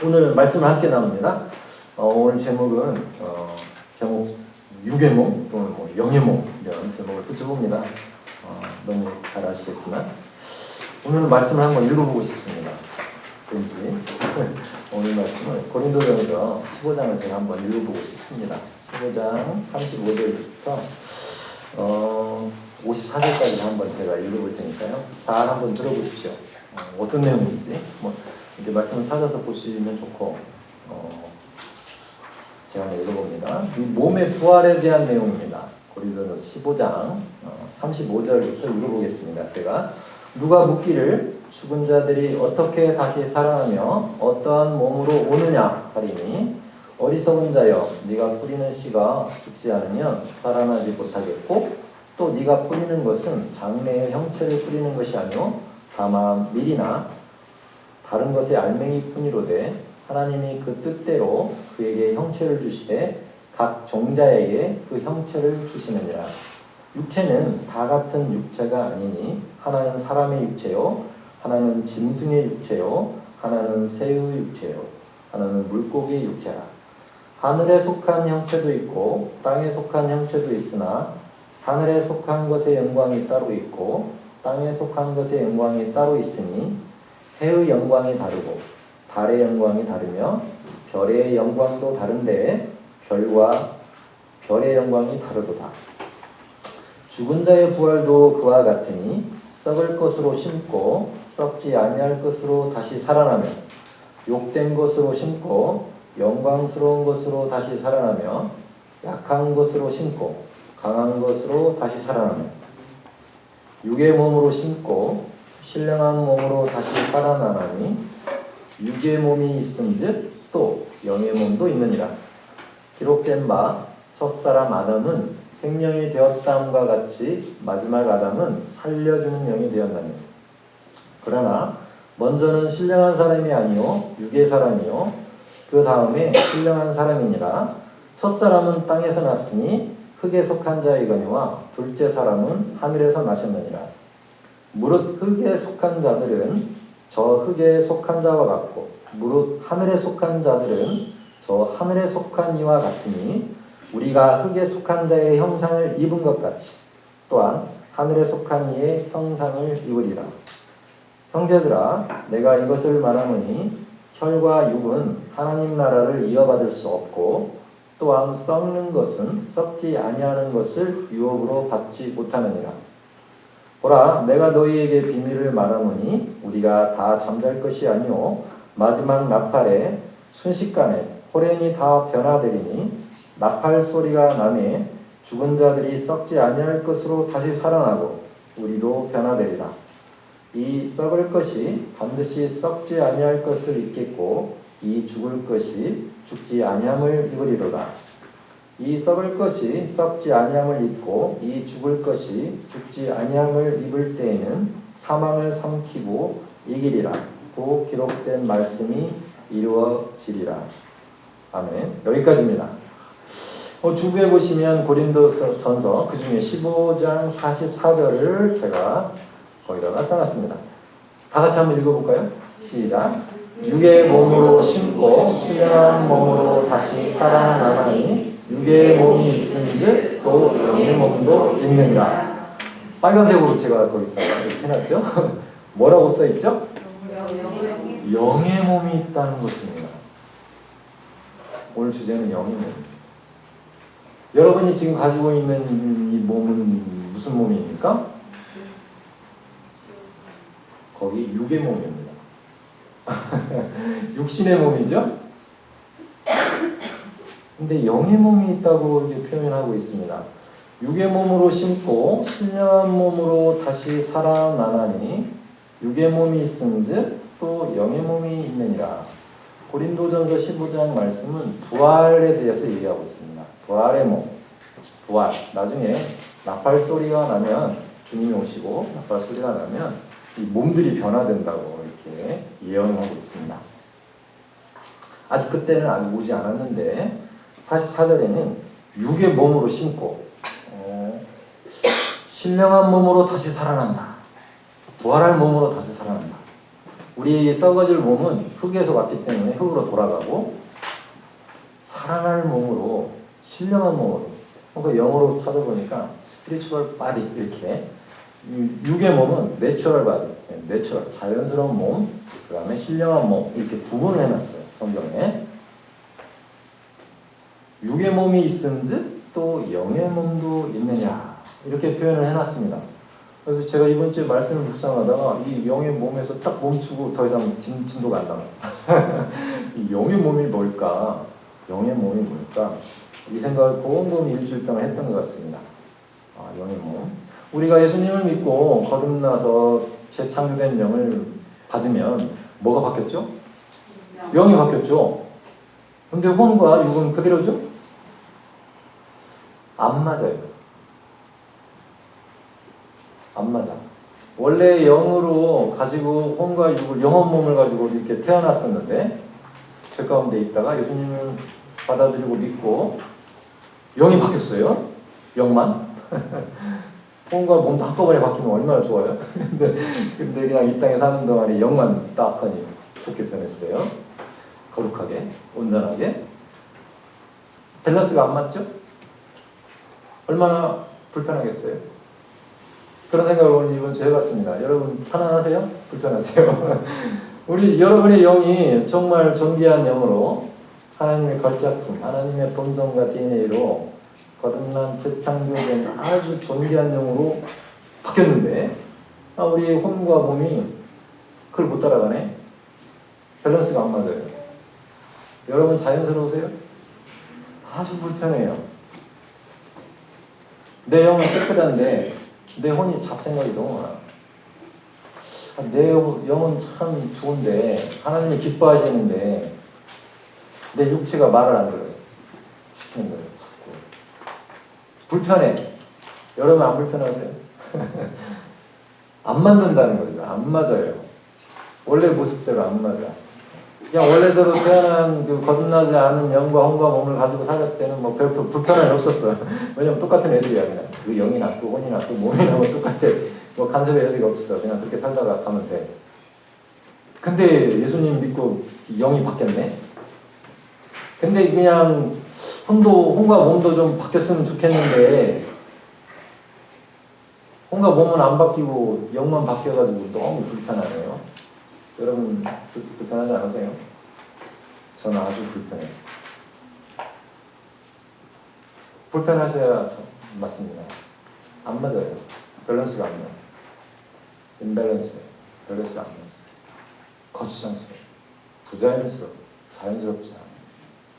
오늘 말씀을 함께 나눕니다. 오늘 제목은 제목 육의 몸 또는 뭐 영의 몸 이런 제목을 붙여봅니다. 너무 잘 아시겠지만 오늘 말씀을 한번 읽어보고 싶습니다. 왠지 오늘 말씀은 고린도전서 15장을 제가 한번 읽어보고 싶습니다. 15장 35절부터 54절까지 한번 제가 읽어볼 테니까요. 잘 한번 들어보십시오. 어떤 내용인지 이렇게 말씀을 찾아서 보시면 좋고 제가 한번 읽어봅니다. 이 몸의 부활에 대한 내용입니다. 고린도전서 15장 35절부터 읽어보겠습니다. 제가 누가 묻기를 죽은 자들이 어떻게 다시 살아나며 어떠한 몸으로 오느냐 하리니 어리석은 자여 네가 뿌리는 씨가 죽지 않으면 살아나지 못하겠고 또 네가 뿌리는 것은 장래의 형체를 뿌리는 것이 아니오 다만 밀이나 다른 것의 알맹이뿐이로되 하나님이 그 뜻대로 그에게 형체를 주시되 각 종자에게 그 형체를 주시느니라. 육체는 다 같은 육체가 아니니 하나는 사람의 육체요 하나는 짐승의 육체요 하나는 새의 육체요 하나는 물고기의 육체라. 하늘에 속한 형체도 있고 땅에 속한 형체도 있으나 하늘에 속한 것의 영광이 따로 있고 땅에 속한 것의 영광이 따로 있으니 해의 영광이 다르고 달의 영광이 다르며 별의 영광도 다른데 별과 별의 영광이 다르도다. 죽은 자의 부활도 그와 같으니 썩을 것으로 심고 썩지 아니할 것으로 다시 살아나며 욕된 것으로 심고 영광스러운 것으로 다시 살아나며 약한 것으로 심고 강한 것으로 다시 살아나며 육의 몸으로 심고 신령한 몸으로 다시 살아나나니 육의 몸이 있음즉 또 영의 몸도 있느니라. 기록된 바 첫사람 아담은 생명이 되었다함과 같이 마지막 아담은 살려주는 영이 되었나니 그러나 먼저는 신령한 사람이 아니요 육의 사람이요 그 다음에 신령한 사람이니라. 첫사람은 땅에서 났으니 흙에 속한 자이거니와 둘째 사람은 하늘에서 나셨느니라. 무릇 흙에 속한 자들은 저 흙에 속한 자와 같고 무릇 하늘에 속한 자들은 저 하늘에 속한 이와 같으니 우리가 흙에 속한 자의 형상을 입은 것 같이 또한 하늘에 속한 이의 형상을 입으리라. 형제들아 내가 이것을 말하노니 혈과 육은 하나님 나라를 이어받을 수 없고 또한 썩는 것은 썩지 아니하는 것을 유업으로 받지 못하느니라. 보라 내가 너희에게 비밀을 말하노니 우리가 다 잠잘 것이 아니오 마지막 나팔에 순식간에 호련히 다 변화되리니 나팔 소리가 나매 죽은 자들이 썩지 아니할 것으로 다시 살아나고 우리도 변화되리라. 이 썩을 것이 반드시 썩지 아니할 것을 입겠고 이 죽을 것이 죽지 아니함을 입으리로다. 이 썩을 것이 썩지 아니함을 입고 이 죽을 것이 죽지 아니함을 입을 때에는 사망을 삼키고 이기리라. 고 기록된 말씀이 이루어지리라. 아멘. 여기까지입니다. 주부에 보시면 고린도전서 그 중에 15장 44절을 제가 거기다가 써놨습니다. 다 같이 한번 읽어볼까요? 시작. 육의 몸으로 심고 신령한 몸으로 다시 살아나나니 육의 몸이 있은즉 또 영의 몸도 있느니라. 빨간색으로 제가 거기다가 이렇게 해놨죠. 뭐라고 써있죠? 영의 몸이 있다는 것입니다. 오늘 주제는 영의 몸입니다. 여러분이 지금 가지고 있는 이 몸은 무슨 몸입니까? 거기 육의 몸입니다. 육신의 몸이죠? 근데 영의 몸이 있다고 이제 표현하고 있습니다. 육의 몸으로 심고 신령한 몸으로 다시 살아나나니 육의 몸이 있은즉 또 영의 몸이 있느니라. 고린도전서 15장 말씀은 부활에 대해서 얘기하고 있습니다. 부활의 몸, 부활. 나중에 나팔 소리가 나면 주님이 오시고 나팔 소리가 나면 이 몸들이 변화된다고 이렇게 예언하고 있습니다. 아직 그때는 오지 않았는데 44절에는 육의 몸으로 심고 신령한 몸으로 다시 살아난다. 부활할 몸으로 다시 살아난다. 우리 썩어질 몸은 흙에서 왔기 때문에 흙으로 돌아가고 살아날 몸으로 신령한 몸으로 그러니까 영어로 찾아보니까 spiritual body 이렇게 육의 몸은 natural body, natural 자연스러운 몸, 그 다음에 신령한 몸 이렇게 구분을 해놨어요 성경에. 육의 몸이 있은즉 또 영의 몸도 있느냐 이렇게 표현을 해놨습니다. 그래서 제가 이번 주에 말씀을 묵상하다가 이 영의 몸에서 딱 멈추고 더 이상 진도가 안 나와요. 이 영의 몸이 뭘까? 영의 몸이 뭘까? 이 생각을 곰곰이 일주일 동안 했던 것 같습니다. 영의 몸. 우리가 예수님을 믿고 거듭나서 재창조된 영을 받으면 뭐가 바뀌었죠? 영이 바뀌었죠. 근데 혼과 육은 그대로죠? 안 맞아요. 안 맞아. 원래 영으로 가지고 혼과 육을 영혼 몸을 가지고 이렇게 태어났었는데 죄 가운데 있다가 예수님을 받아들이고 믿고 영이 바뀌었어요. 영만. 혼과 몸도 한꺼번에 바뀌면 얼마나 좋아요. 근데 그냥 이 땅에 사는 동안에 영만 딱 하니 좋게 변했어요. 거룩하게, 온전하게. 밸런스가 안 맞죠? 얼마나 불편하겠어요. 그런 생각을 오늘 이번 주에 해봤습니다. 여러분 편안하세요? 불편하세요? 우리 여러분의 영이 정말 존귀한 영으로 하나님의 걸작품, 하나님의 본성과 DNA로 거듭난 재창조된 아주 존귀한 영으로 바뀌었는데 우리 혼과 몸이 그걸 못 따라가네. 밸런스가 안 맞아요. 여러분 자연스러우세요? 아주 불편해요. 내 영은 깨끗한데 내 혼이 잡생각이 너무 많아. 내 영은 참 좋은데 하나님이 기뻐하시는데 내 육체가 말을 안 들어요. 시키는 거예요. 자꾸. 불편해. 여러분 안 불편하세요? 안 맞는다는 거죠. 안 맞아요. 원래 모습대로 안 맞아. 그냥 원래대로 태어난 그 거듭나지 않은 영과 혼과 몸을 가지고 살았을 때는 뭐 별 불편함이 없었어요. 왜냐면 똑같은 애들이야. 그냥 그 영이 낫고 혼이 낫고 몸이 나고 똑같아. 뭐 간섭의 여지가 없어. 그냥 그렇게 살다가 가면 돼. 근데 예수님 믿고 영이 바뀌었네. 근데 그냥 혼과 몸도 좀 바뀌었으면 좋겠는데 혼과 몸은 안 바뀌고 영만 바뀌어가지고 너무 불편하네요. 여러분 불편하지 않으세요? 저는 아주 불편해요. 불편하셔야 맞습니다. 안 맞아요. 밸런스가 안 맞아요. 임밸런스, 밸런스가 안 맞아요. 거추장스러워, 부자연스러워, 자연스럽지 않아요.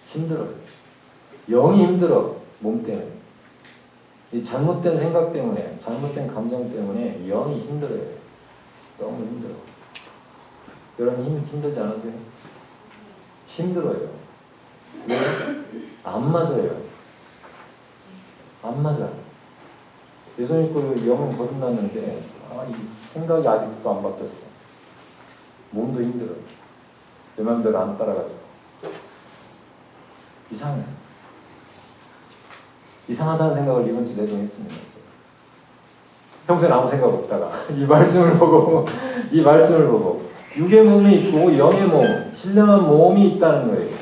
힘들어요. 영이 힘들어. 몸 때문에. 이 잘못된 생각 때문에, 잘못된 감정 때문에 영이 힘들어요. 너무 힘들어. 여러분 힘들지 않으세요? 힘들어요. 왜? 안 맞아요. 안 맞아. 예수님 그 영은 거듭났는데 이 생각이 아직도 안 바뀌었어. 몸도 힘들어요. 내 맘대로 안 따라가지고. 이상해. 이상하다는 생각을 이번 주 내내 했습니다. 평소에 아무 생각 없다가 이 말씀을 보고 육의 몸이 있고 영의 몸, 신령한 몸이 있다는 거예요.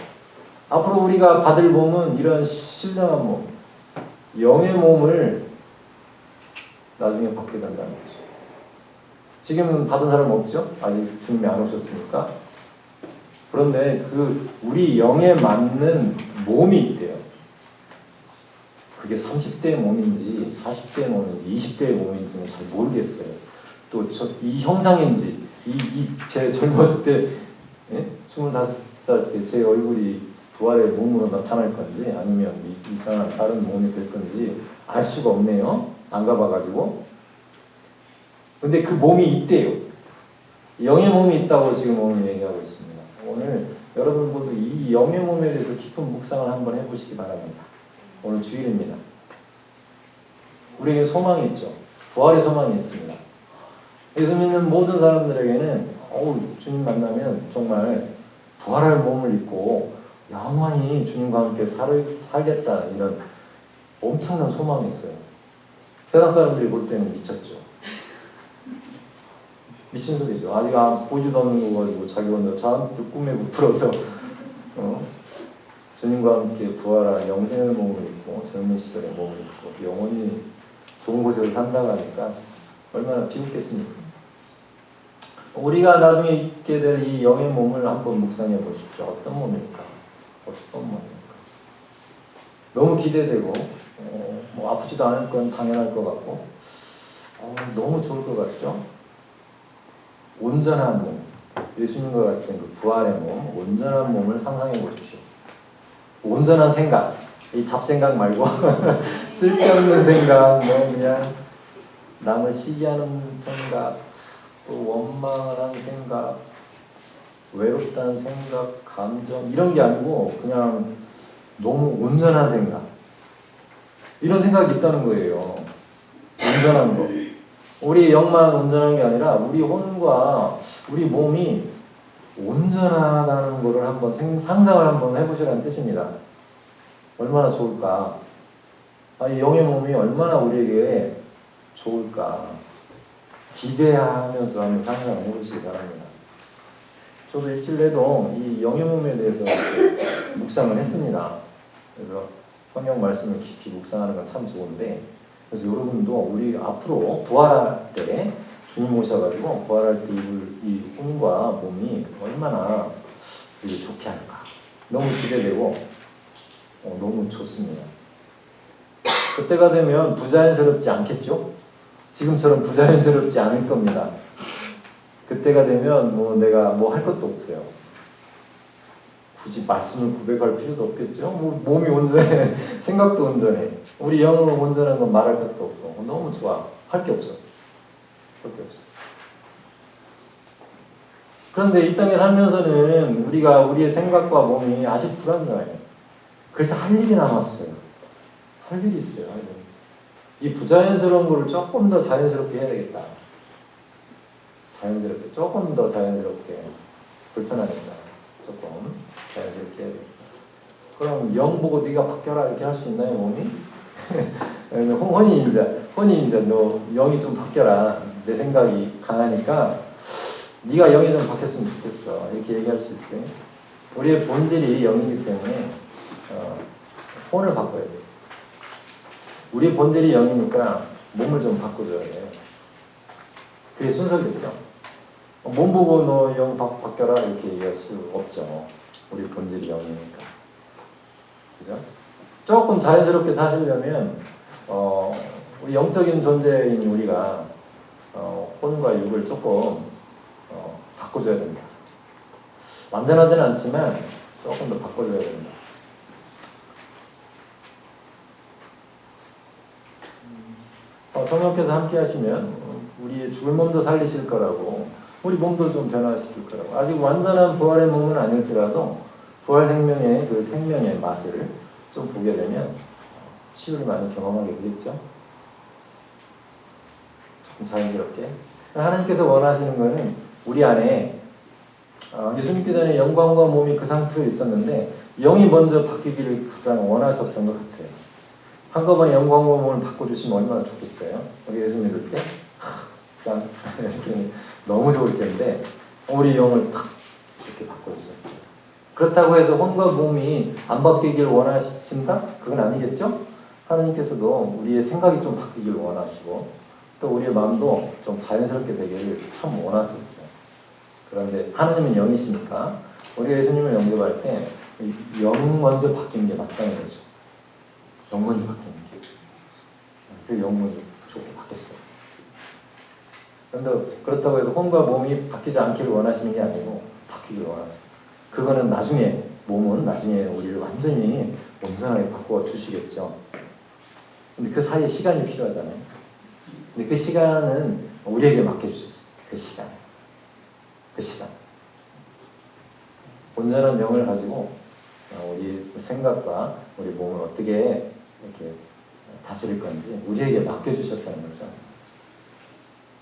앞으로 우리가 받을 몸은 이런 신령한 몸, 영의 몸을 나중에 받게 된다는 거죠. 지금은 받은 사람 없죠? 아직 주님이 안 오셨으니까. 그런데 그 우리 영에 맞는 몸이 있대요. 그게 30대의 몸인지 40대의 몸인지 20대의 몸인지는 잘 모르겠어요. 또 이 형상인지 제 젊었을 때 25살 때 제 얼굴이 부활의 몸으로 나타날 건지 아니면 이상한 다른 몸이 될 건지 알 수가 없네요. 안 가봐가지고. 근데 그 몸이 있대요. 영의 몸이 있다고 지금 오늘 얘기하고 있습니다. 오늘 여러분 모두 이 영의 몸에 대해서 깊은 묵상을 한번 해보시기 바랍니다. 오늘 주일입니다. 우리에게 소망이 있죠. 부활의 소망이 있습니다. 예수 믿는 모든 사람들에게는 주님 만나면 정말 부활할 몸을 입고 영원히 주님과 함께 살겠다 이런 엄청난 소망이 있어요. 세상 사람들이 볼 때는 미쳤죠. 미친 소리죠. 아직 보지도 않는 거 가지고 자기 혼자 자한테 꿈에 부풀어서 주님과 함께 부활한 영생의 몸을 입고 젊은 시절의 몸을 입고 영원히 좋은 곳에서 산다고 하니까 얼마나 비웃겠습니까? 우리가 나중에 있게 될 이 영의 몸을 한번 묵상해 보십시오. 어떤 몸일까? 어떤 몸일까? 너무 기대되고 뭐 아프지도 않을 건 당연할 것 같고 너무 좋을 것 같죠? 온전한 몸, 예수님과 같은 그 부활의 몸, 온전한 몸을 상상해 보십시오. 온전한 생각, 이 잡생각 말고 쓸데없는 생각, 뭐 그냥 남을 시기하는 생각, 또 원망하는 생각, 외롭다는 생각, 감정 이런 게 아니고 그냥 너무 온전한 생각, 이런 생각이 있다는 거예요. 온전한 거. 우리 영만 온전한 게 아니라 우리 혼과 우리 몸이 온전하다는 것을 한번 상상을 한번 해보시라는 뜻입니다. 얼마나 좋을까? 이 영의 몸이 얼마나 우리에게 좋을까? 기대하면서 한번 상상을 해보시기 바랍니다. 저도 일주일 내도 이 영의 몸에 대해서 묵상을 했습니다. 그래서 성경 말씀을 깊이 묵상하는 건 참 좋은데, 그래서 여러분도 우리 앞으로 부활할 때 주님 오셔가지고 부활할 때 입을 이 혼과 몸이 얼마나 좋게 할까 너무 기대되고 너무 좋습니다. 그때가 되면 부자연스럽지 않겠죠? 지금처럼 부자연스럽지 않을 겁니다. 그때가 되면 뭐 내가 뭐 할 것도 없어요. 굳이 말씀을 고백할 필요도 없겠죠? 뭐 몸이 온전해, 생각도 온전해. 우리 영은 온전한 건 말할 것도 없고 너무 좋아. 할 게 없어. 할 게 없어. 그런데 이 땅에 살면서는 우리의 생각과 몸이 아직 불안정해요. 그래서 할 일이 남았어요. 할 일이 있어요. 이 부자연스러운 거를 조금 더 자연스럽게 해야 되겠다. 자연스럽게, 조금 더 자연스럽게, 불편하니까 조금 자연스럽게 해야 되겠다. 그럼 영 보고 네가 바뀌어라 이렇게 할 수 있나요, 몸이? 혼이 이제 너 영이 좀 바뀌어라. 내 생각이 강하니까 네가 영이 좀 바뀌었으면 좋겠어. 이렇게 얘기할 수 있어요. 우리의 본질이 영이기 때문에 혼을 바꿔야 돼요. 우리 본질이 영이니까 몸을 좀 바꿔줘야 돼요. 그게 순서겠죠. 몸 보고 너 영 바뀌어라 이렇게 얘기할 수 없죠. 우리 본질이 영이니까. 그죠? 조금 자연스럽게 사시려면 우리 영적인 존재인 우리가 혼과 육을 조금 바꿔줘야 됩니다. 완전하지는 않지만 조금 더 바꿔줘야 됩니다. 성령께서 함께 하시면 우리의 죽을 몸도 살리실 거라고, 우리 몸도 좀 변화시킬 거라고. 아직 완전한 부활의 몸은 아닐지라도 부활 생명의 그 생명의 맛을 좀 보게 되면 치유를 많이 경험하게 되겠죠. 조금 자연스럽게. 하나님께서 원하시는 것은 우리 안에 예수님께 전에 영광과 몸이 그 상태로 있었는데 영이 먼저 바뀌기를 가장 원하셨던 것 같아요. 한꺼번에 영광과 몸을 바꿔주시면 얼마나 좋겠어요. 우리 예수 믿을 때 그냥 이렇게 너무 좋을 텐데 우리 영을 탁 이렇게 바꿔주셨어요. 그렇다고 해서 혼과 몸이 안 바뀌길 원하신다? 그건 아니겠죠? 하나님께서도 우리의 생각이 좀 바뀌길 원하시고 또 우리의 마음도 좀 자연스럽게 되기를 참 원하셨어요. 그런데 하나님은 영이시니까 우리가 예수님을 영접할 때 영 먼저 바뀌는 게 맞다는 거죠. 영 먼저 바뀌는 게. 그 영 먼저 좋게 바뀌었어요. 그런데 그렇다고 해서 혼과 몸이 바뀌지 않기를 원하시는 게 아니고 바뀌기를 원하세요. 그거는 나중에, 몸은 나중에 우리를 완전히 온전하게 바꿔 주시겠죠. 근데 그 사이에 시간이 필요하잖아요. 근데 그 시간은 우리에게 맡겨주셨어요. 그 시간. 그 시간. 온전한 영을 가지고 우리 생각과 우리 몸을 어떻게 이렇게 다스릴 건지 우리에게 맡겨주셨다는 거죠.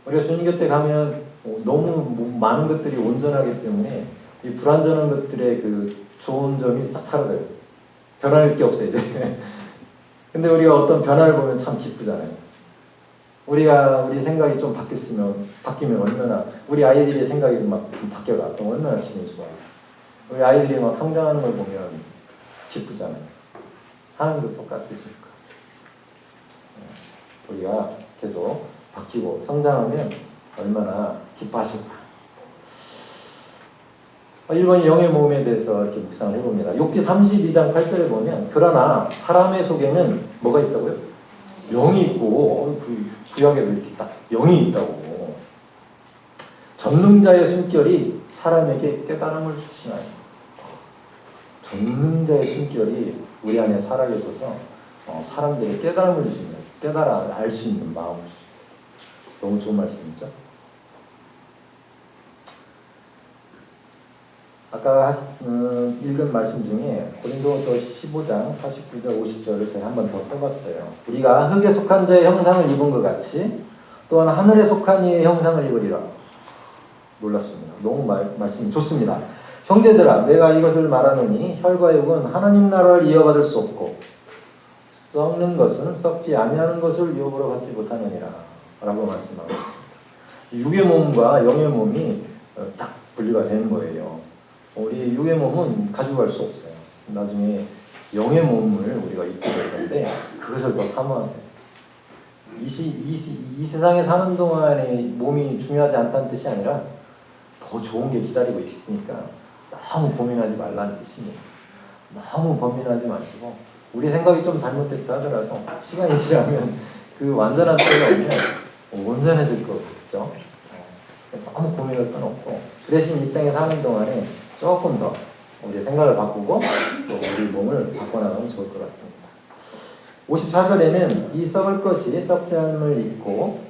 우리가 주님 곁에 가면 너무 많은 것들이 온전하기 때문에 이 불완전한 것들의 그 좋은 점이 싹 사라져요. 변할 게 없어요, 이제. 근데 우리가 어떤 변화를 보면 참 기쁘잖아요. 우리 생각이 좀 바뀌면 얼마나 우리 아이들의 생각이 막 바뀌어가. 그럼 얼마나 기분이 좋아요. 우리 아이들이 막 성장하는 걸 보면 기쁘잖아요. 하나님도 똑같으실까. 우리가 계속 바뀌고 성장하면 얼마나 기뻐하실까. 1번이 영의 모험에 대해서 이렇게 묵상을 해봅니다. 욥기 32장 8절에 보면 그러나 사람의 속에는 뭐가 있다고요? 영이 있고 그 구약에도 이렇게 딱 영이 있다고. 전능자의 숨결이 사람에게 깨달음을 주시나요? 전능자의 숨결이 우리 안에 살아계셔서 사람들에게 깨달음을 주시는, 깨달아 알 수 있는 마음을 주시는. 너무 좋은 말씀이죠? 아까 읽은 말씀 중에 고린도서 15장 49절 50절을 제가 한 번 더 써봤어요. 우리가 흙에 속한 자의 형상을 입은 것 같이 또한 하늘에 속한 이의 형상을 입으리라. 놀랍습니다. 너무 말씀이 좋습니다. 형제들아 내가 이것을 말하노니 혈과 육은 하나님 나라를 이어받을 수 없고 썩는 것은 썩지 아니하는 것을 유업으로 받지 못하느니라 라고 말씀하고 있습니다. 육의 몸과 영의 몸이 딱 분리가 되는 거예요. 우리 육의 몸은 가져갈 수 없어요. 나중에 영의 몸을 우리가 입게 될 건데 그것을 더 사모하세요. 이 세상에 사는 동안에 몸이 중요하지 않다는 뜻이 아니라 더 좋은 게 기다리고 있으니까 너무 고민하지 말라는 뜻입니다. 너무 고민하지 마시고 우리 생각이 좀 잘못됐다 하더라도 시간이 지나면 그 완전한 때가 오면 온전해질 거겠죠. 너무 고민할 건 없고 그 대신 이 땅에 사는 동안에 조금 더 우리 생각을 바꾸고 또 우리 몸을 바꿔나가면 좋을 것 같습니다. 54절에는 이 썩을 것이 썩지 않음을 입고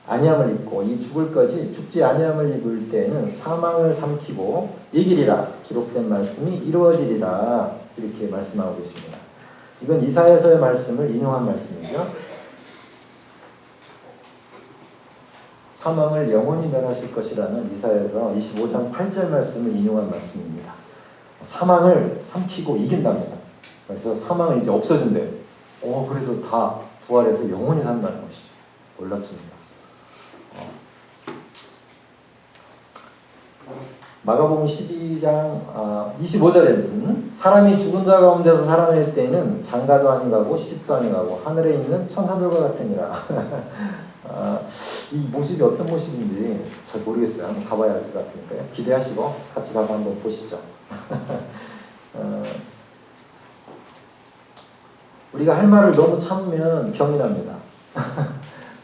아니함을 입고 이 죽을 것이 죽지 아니함을 입을 때에는 사망을 삼키고 이기리라 기록된 말씀이 이루어지리라 이렇게 말씀하고 계십니다. 이건 이사야서의 말씀을 인용한 말씀이죠. 사망을 영원히 멸하실 것이라는 이사야서 25장 8절 말씀을 인용한 말씀입니다. 사망을 삼키고 이긴답니다. 그래서 사망은 이제 없어진대요. 그래서 다 부활해서 영원히 산다는 것이죠. 놀랍습니다. 마가복음 12장 25절에는 사람이 죽은 자 가운데서 살아낼 때에는 장가도 아닌가고 시집도 아닌가고 하늘에 있는 천사들과 같으니라. 이 모습이 어떤 모습인지 잘 모르겠어요. 한번 가봐야 할 것 같으니까요. 기대하시고 같이 가서 한번 보시죠. 우리가 할 말을 너무 참으면 병이 납니다.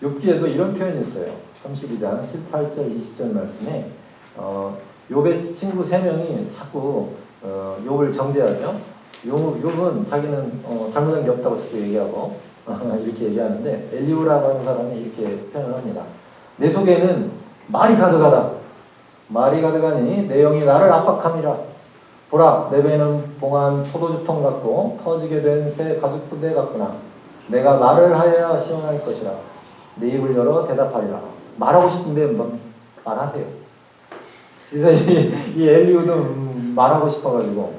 욥기에도 이런 표현이 있어요. 32장 18절 20절 말씀에 욥의 친구 3명이 자꾸 욥을 정죄하죠. 욥은 자기는 잘못한 게 없다고 자꾸 얘기하고 이렇게 얘기하는데 엘리후라고 하는 사람이 이렇게 표현을 합니다. 내 속에는 말이 가득하다. 말이 가득하니 내 영이 나를 압박함이라. 보라 내 배는 봉한 포도주통 같고 터지게 된 새 가죽 부대 같구나. 내가 말을 하여야 시원할 것이라. 내 입을 열어 대답하리라. 말하고 싶은데 말하세요. 그래서 이 엘리후도 말하고 싶어가지고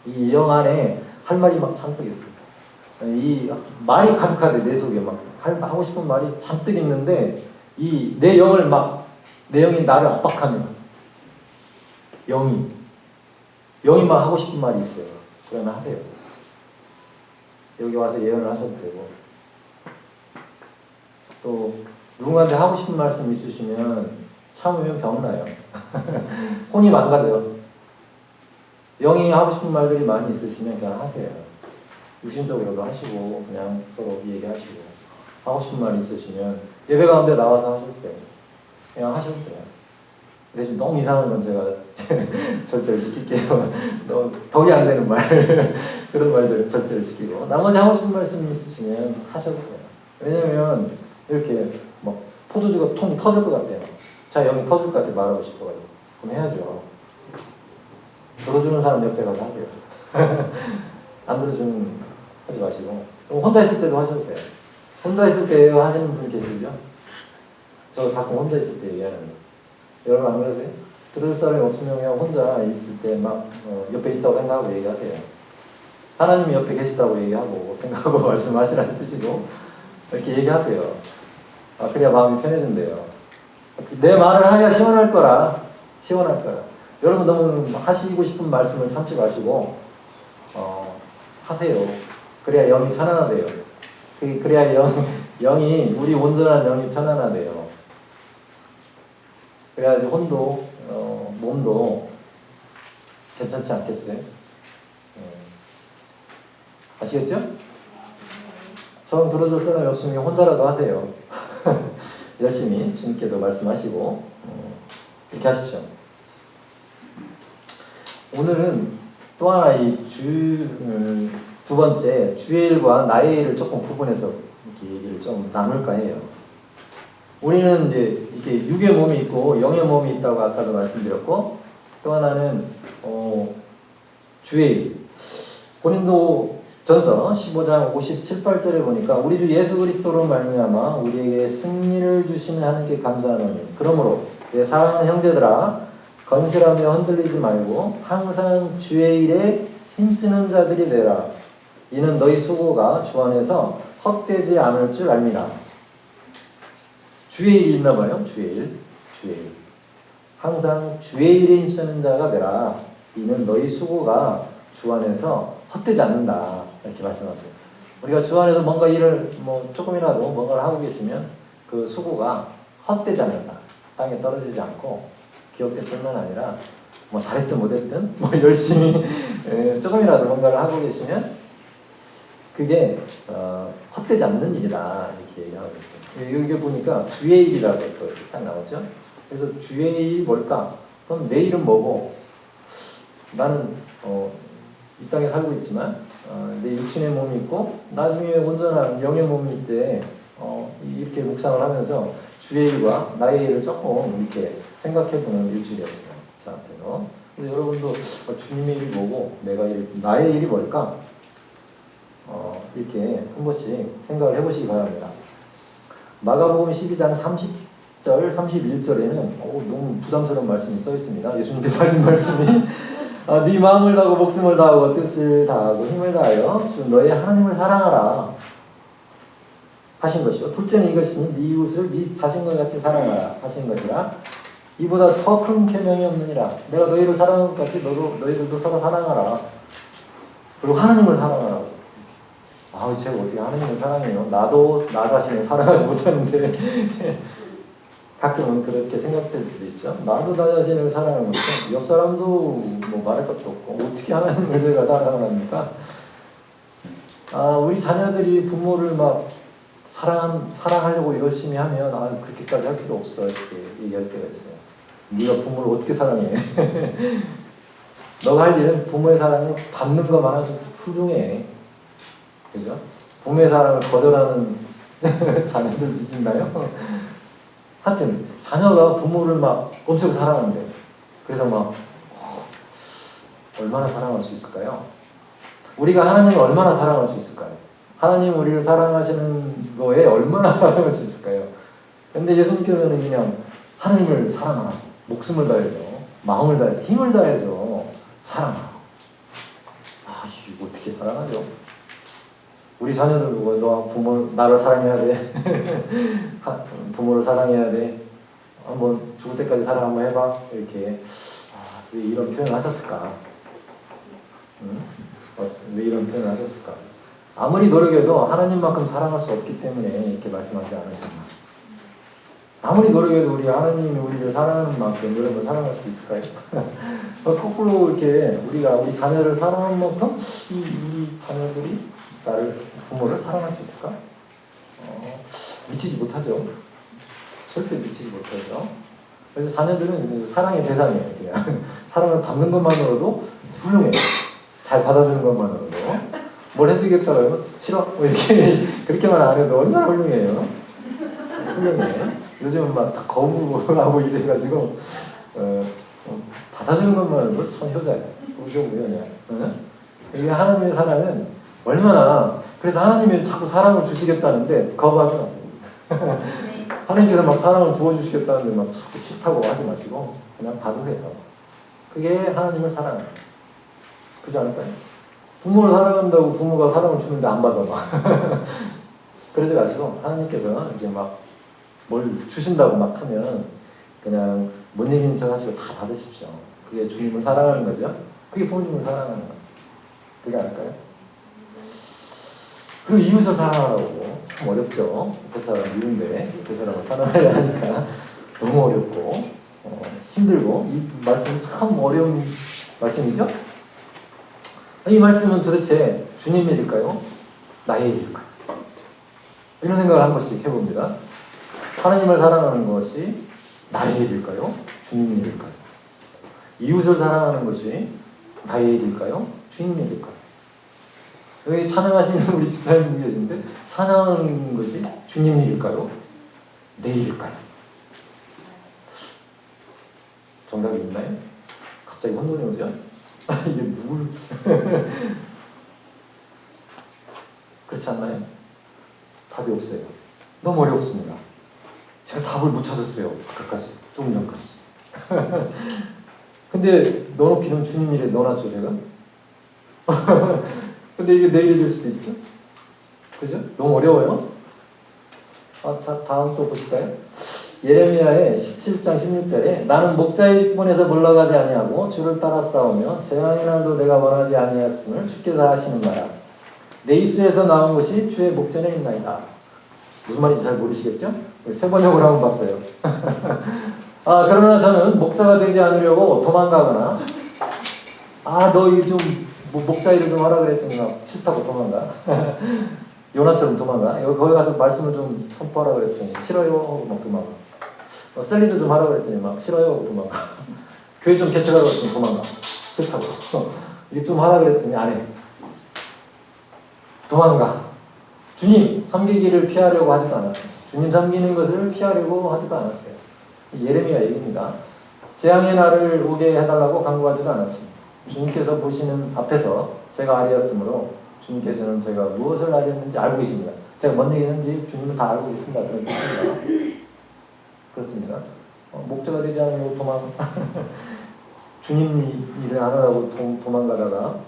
이 영 안에 할 말이 막 잔뜩 있어요. 이 말이 가득하대. 내 속에 막 하고 싶은 말이 잔뜩 있는데 이 내 영을 내 영이 나를 압박하면 영이 막 하고 싶은 말이 있어요. 그러면 하세요. 여기 와서 예언을 하셔도 되고 또 누군가한테 하고 싶은 말씀 있으시면 참으면 병나요. 혼이 망가져요. 영이 하고 싶은 말들이 많이 있으시면 그냥 하세요. 유심적으로도 하시고 그냥 서로 얘기하시고 하고 싶은 말이 있으시면 예배 가운데 나와서 하실 때 그냥 하셔도 돼요. 대신 너무 이상한 건 제가 절제를 시킬게요. 너무 덕이 안 되는 말 그런 말들은 절제를 시키고 나머지 하고 싶은 말씀 있으시면 하셔도 돼요. 왜냐면 이렇게 포도주가 통이 터질 것 같아요. 자 영이 터질 것 같아 말하고 싶어가지고 그럼 해야죠. 들어주는 사람 옆에 가서 하세요. 안 들어주면 하지 마시고 혼자 있을 때도 하셔도 돼요. 혼자 있을 때 하시는 분 계시죠? 저 가끔 혼자 있을 때 얘기하는 거. 여러분 안 그러세요? 들을 사람이 없으면 그냥 혼자 있을 때 옆에 있다고 생각하고 얘기하세요. 하나님이 옆에 계시다고 얘기하고 생각하고 말씀하시라는 뜻이고 이렇게 얘기하세요. 그래야 마음이 편해진대요. 내 말을 하야 시원할 거라. 시원할 거라. 여러분 너무 하시고 싶은 말씀을 참지 마시고 하세요. 그래야 영이 편안하대요. 그래야 영이 우리 온전한 영이 편안하대요. 그래야지 혼도 몸도 괜찮지 않겠어요? 아시겠죠? 처음 들어줄 사람이 없으면 혼자라도 하세요. 열심히 주님께도 말씀하시고 이렇게 하십시오. 오늘은 또 하나 두 번째 주의 일과 나의 일을 조금 구분해서 이렇게 얘기를 좀 나눌까 해요. 우리는 이제 이렇게 육의 몸이 있고 영의 몸이 있다고 아까도 말씀드렸고, 또 하나는 주의 일. 고린도전서 15장 57, 8절에 보니까 우리 주 예수 그리스도로 말미암아 우리에게 승리를 주시는 하나님께 감사하노니 그러므로 내 사랑하는 형제들아 건실하며 흔들리지 말고 항상 주의 일에 힘쓰는 자들이 되라. 이는 너희 수고가 주 안에서 헛되지 않을 줄 압니다. 주의 일이 있나 봐요. 주의 일. 항상 주의 일에 힘쓰는 자가 되라. 이는 너희 수고가 주 안에서 헛되지 않는다. 이렇게 말씀하세요. 우리가 주 안에서 뭔가 일을 조금이라도 뭔가를 하고 계시면 그 수고가 헛되지 않는다. 땅에 떨어지지 않고 기업될 뿐만 아니라 잘했든 못했든 열심히 조금이라도 뭔가를 하고 계시면 그게 헛되지 않는 일이다. 이렇게 얘기하고 있어요. 여기 보니까 주의 일이라고 또 딱 나오죠. 그래서 주의 일이 뭘까? 그럼 내 일은 뭐고? 나는 이 땅에 살고 있지만 내 육신의 몸이 있고 나중에 온전한 영의 몸이 있대. 이렇게 묵상을 하면서 주의 일과 나의 일을 조금 이렇게 생각해보는 일주일이었어요. 저한테는. 근데 여러분도 주님의 일이 뭐고 나의 일이 뭘까? 이렇게 한 번씩 생각을 해보시기 바랍니다. 마가복음 12장 30절, 31절에는 너무 부담스러운 말씀이 써 있습니다. 예수님께서 하신 말씀이 네 마음을 다하고 목숨을 다하고 뜻을 다하고 힘을 다하여 주 너의 하나님을 사랑하라 하신 것이요. 둘째는 이것이니 네 이웃을 네 자신과 같이 사랑하라 하신 것이라. 이보다 더 큰 계명이 없느니라. 내가 너희를 사랑한 것 같이 너희들도 서로 사랑하라. 그리고 하나님을 사랑하라고. 제가 어떻게 하나님을 사랑해요? 나도 나 자신을 사랑하지 못하는데 가끔은 그렇게 생각될 때도 있죠. 나도 나 자신을 사랑하는 거죠. 옆 사람도 말할 것도 없고 어떻게 하나님을 제가 사랑합니까? 우리 자녀들이 부모를 사랑하려고 열심히 하면 그렇게까지 할 필요 없어 이렇게 얘기할 때가 있어요. 네가 부모를 어떻게 사랑해? 너가 할 일은 부모의 사랑을 받는 것만 해도 훌륭해. 그죠? 부모의 사랑을 거절하는 자녀들 있나요? 하여튼 자녀가 부모를 엄청 사랑한대. 그래서 얼마나 사랑할 수 있을까요? 우리가 하나님을 얼마나 사랑할 수 있을까요? 하나님 우리를 사랑하시는 거에 얼마나 사랑할 수 있을까요? 근데 예수님께서는 그냥 하나님을 사랑하라. 목숨을 다해서, 마음을 다해서, 힘을 다해서 사랑하라. 이거 어떻게 사랑하죠? 우리 자녀들 너 부모 나를 사랑해야 돼. 부모를 사랑해야 돼. 한번 죽을 때까지 사랑 한번 해봐. 이렇게 왜 이런 표현을 하셨을까? 왜 이런 표현을 하셨을까? 아무리 노력해도 하나님만큼 사랑할 수 없기 때문에 이렇게 말씀하지 않으셨나? 아무리 노력해도 하나님이 우리를 사랑하는 만큼 여러분 사랑할 수 있을까요? 거꾸로 이렇게 우리 자녀를 사랑하는 만큼 이 자녀들이 부모를 사랑할 수 있을까? 미치지 못하죠. 절대 미치지 못하죠. 그래서 자녀들은 사랑의 대상이에요. 그냥 사랑을 받는 것만으로도 훌륭해요. 잘 받아주는 것만으로도. 뭘 해주겠다 그러면 싫어. 이렇게 그렇게만 안 해도 얼마나 훌륭해요. 훌륭해. 요즘은 다 거부하고 이래가지고 받아주는 것만으로도 참 효자예요. 그냥. 이게 하나님의 사랑은 얼마나, 그래서 하나님이 자꾸 사랑을 주시겠다는데 거부하지 마세요. 하나님께서 사랑을 부어주시겠다는데 자꾸 싫다고 하지 마시고 그냥 받으세요. 그게 하나님을 사랑해요. 그렇지 않을까요? 부모를 사랑한다고 부모가 사랑을 주는데 안 받아. 그러지 마시고 하나님께서 이제 뭘 주신다고 막 하면 그냥 못 이기는 척 하시고 다 받으십시오. 그게 주님을 사랑하는 거죠. 그게 부모님을 사랑하는 거죠. 그게 아닐까요? 그리고 이웃을 사랑하라고 참 어렵죠. 옆에 사람 미운데 옆에 사람을 사랑하려 하니까 너무 어렵고 힘들고 이 말씀이 참 어려운 말씀이죠. 이 말씀은 도대체 주님 일일까요? 나의 일일까요? 이런 생각을 한 번씩 해봅니다. 하나님을 사랑하는 것이 나의 일일까요? 주님 일일까요? 이웃을 사랑하는 것이 나의 일일까요? 주님 일일까요? 여기 찬양하시는 우리 집사님 계신데 찬양하는 것이 주님 일일까요? 내 일일까요? 정답이 있나요? 갑자기 혼돈이 오죠? 이게 누굴 그렇지 않나요? 답이 없어요. 너무 어렵습니다. 제가 답을 못 찾았어요. 아까까지 조금 전까지. 근데 넣어놓기는 주님 일에 넣어놨죠 제가. 근데 이게 내일이 될 수도 있죠? 그죠? 너무 어려워요? 다음 쪽 보실까요? 예레미야의 17장 16절에 나는 목자의 직분에서 물러가지 아니하고 주를 따라 싸우며 재앙의 날도 내가 원하지 아니하였음을 주께서 하시는 말이야. 내 입술에서 나온 것이 주의 목전에 있나이다. 무슨 말인지 잘 모르시겠죠? 세 번역으로 한번 봤어요. 그러나 저는 목자가 되지 않으려고 도망가거나 너 좀 목자 일을 좀 하라 그랬더니 막 싫다고 도망가. 요나처럼 도망가. 여기 거기 가서 말씀을 좀 선포하라 그랬더니 싫어요 하고 막 도망가. 셀리도 좀 하라 그랬더니 막 싫어요 하고 도망가. 교회 좀 개척하라 그랬더니 도망가. 싫다고. 이게 좀 하라 그랬더니 안 해. 도망가. 주님 섬기기를 피하려고 하지도 않았어요. 주님 섬기는 것을 피하려고 하지도 않았어요. 예레미야 얘기입니다. 재앙의 날을 오게 해달라고 간구하지도 않았습니다. 주님께서 보시는 앞에서 제가 아리였으므로 주님께서는 제가 무엇을 아리였는지 알고 계십니다. 제가 뭔 얘기했는지 주님은 다 알고 계십니다. 그런 뜻입니다. 그렇습니다. 목자가 되지 않으려고 주님 일을 안 하라고 도망가다가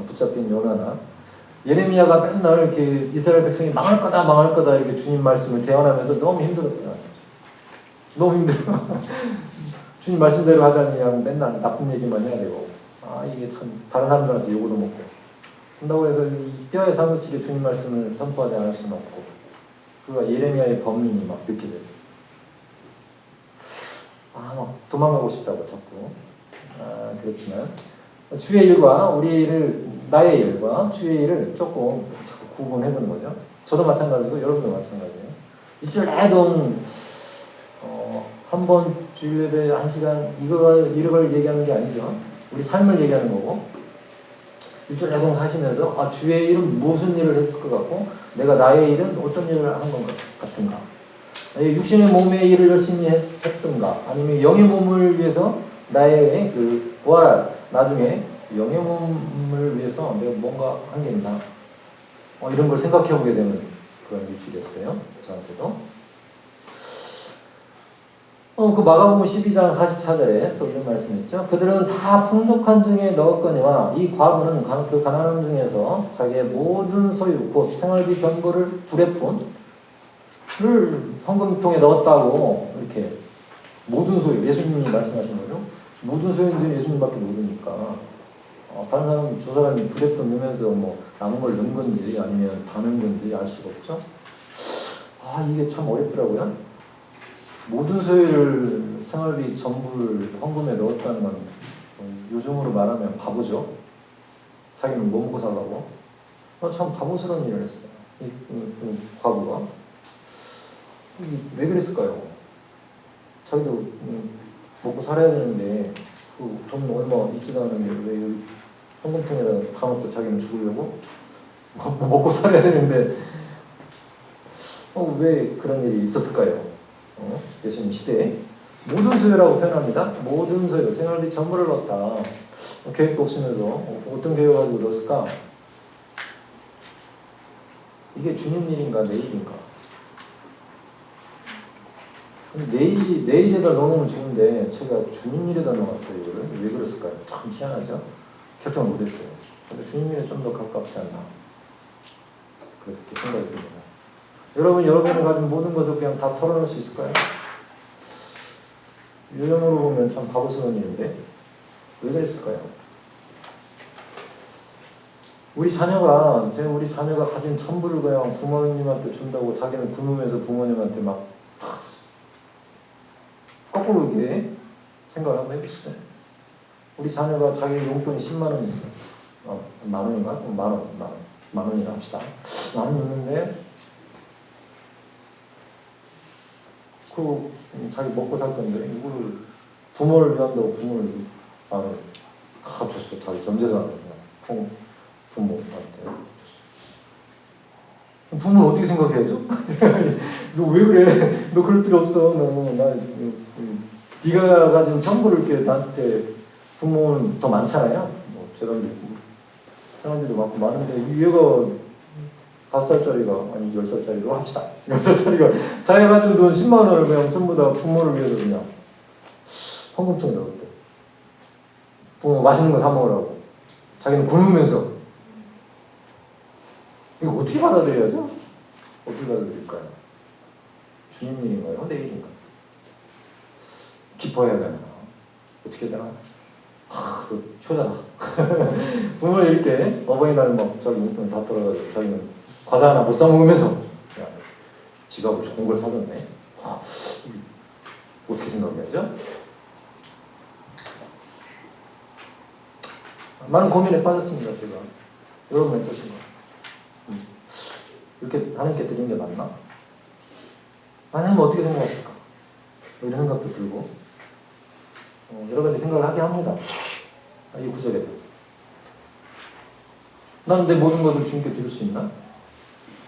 붙잡힌 요나나 예레미야가 맨날 이렇게 이스라엘 백성이 망할 거다 이렇게 주님 말씀을 대언하면서 너무 힘들었대요. 너무 힘들어. 주님 말씀대로 하자니 그냥 맨날 나쁜 얘기만 해야 되고 이게 참 다른 사람들한테 요구도 먹고 한다고 해서 이 뼈에 사무치게 주님 말씀을 선포하지 않을 수는 없고 그가 예레미야의 범인이 막 느껴져요. 막 도망가고 싶다고 자꾸 그렇지만 주의 일과 우리 일을 나의 일과 주의 일을 조금 자꾸 구분해보는 거죠. 저도 마찬가지고 여러분도 마찬가지예요. 일주일 내동 한 번 주일에 1시간 이걸 얘기하는 게 아니죠. 우리 삶을 얘기하는 거고 일주일 내동 사시면서 주의 일은 무슨 일을 했을 것 같고 내가 나의 일은 어떤 일을 한 것 같은가. 육신의 몸의 일을 열심히 했던가 아니면 영의 몸을 위해서 나의 그 부활 나중에 영의 몸을 위해서 내가 뭔가 한 게 있나 이런 걸 생각해 보게 되는 그런 일주일이었어요. 저한테도. 그 마가복음 12장 44절에 또 이런 말씀이 있죠. 그들은 다 풍족한 중에 넣었거니와 이 과부는 그 가난한 중에서 자기의 모든 소유 곧 생활비 전부를 불에푼을 헌금통에 넣었다고 이렇게 모든 소유 예수님이 말씀하신 거죠. 모든 소유는 예수님밖에 모르니까 다른 사람은 저 사람이 불에푼 넣으면서 뭐 남은 걸 넣은 건지 아니면 다 넣은 건지 알 수가 없죠. 이게 참 어렵더라고요. 모든 소유를 생활비 전부를 헌금에 넣었다는 건 요즘으로 말하면 바보죠. 자기는 뭐 먹고 살라고. 참 바보스러운 일을 했어요. 이 과부가. 왜 그랬을까요? 자기도 먹고 살아야 되는데 돈 얼마 있지도 않은데 왜 헌금통에다 가놓고 자기는 죽으려고? 먹고 살아야 되는데 왜 그런 일이 있었을까요? 예수님 시대에 모든 소유라고 표현합니다. 모든 소유, 생활비 전부를 넣었다. 계획도 없으면서 어떤 계획을 가지고 넣었을까? 이게 주님 일인가 내 일인가? 내일에다 넣어놓으면 좋은데 제가 주님 일에다 넣었어요. 이거를 왜 그랬을까요? 참 희한하죠. 결정을 못했어요. 근데 주님 일에 좀 더 가깝지 않나? 그래서 이렇게 생각이 듭니다. 여러분이 가진 모든 것을 그냥 다 털어놓을 수 있을까요? 유형으로 보면 참 바보스러운 일인데 왜 그랬을까요? 우리 자녀가 가진 전부를 그냥 부모님한테 준다고 자기는 굶으면서 부모님한테 막 거꾸로 이렇게 생각을 한번 해보시죠. 우리 자녀가 자기 용돈이 10만 원 있어. 만 원인가? 만 원이라 합시다. 만 원 있는데 자기 먹고 살 건데 이거를 부모를 위한다고 부모를 다 줬어. 자기 전재산을 부모한테. 부모는 어떻게 생각해야죠? 너 왜 그래? 너 그럴 필요 없어. 네가 가진 정보를 이렇게 나한테 부모는 더 많잖아요. 뭐 사람들도 많고 많은데 얘가 5살짜리가 아니 10살짜리로 합시다. 10살짜리가 자기가 가진 돈 10만 원을 그냥 전부 다 부모를 위해서 그냥 헌금통에 넣었대. 부모 맛있는 거 사 먹으라고. 자기는 굶으면서. 이거 어떻게 받아들여야죠? 어떻게 받아들일까요? 주님 일인가요? 내 일인가요? 기뻐해야 되나? 어떻게 해야 되나? 그 효자다. 부모를 이렇게 어버이날 막 자기 용돈 다 떨어가지고 자기는 과자 하나 못 사 먹으면서 야, 지가 뭐 좋은 걸 사줬네. 어떻게 생각해야죠? 많은 고민에 빠졌습니다, 제가. 여러분 어떠신가요? 이렇게 하나님께 드리는 게 맞나? 하나님은 어떻게 생각하실까? 이런 생각도 들고 여러 가지 생각을 하게 합니다. 이 구절에서. 난 내 모든 것을 주님께 드릴 수 있나?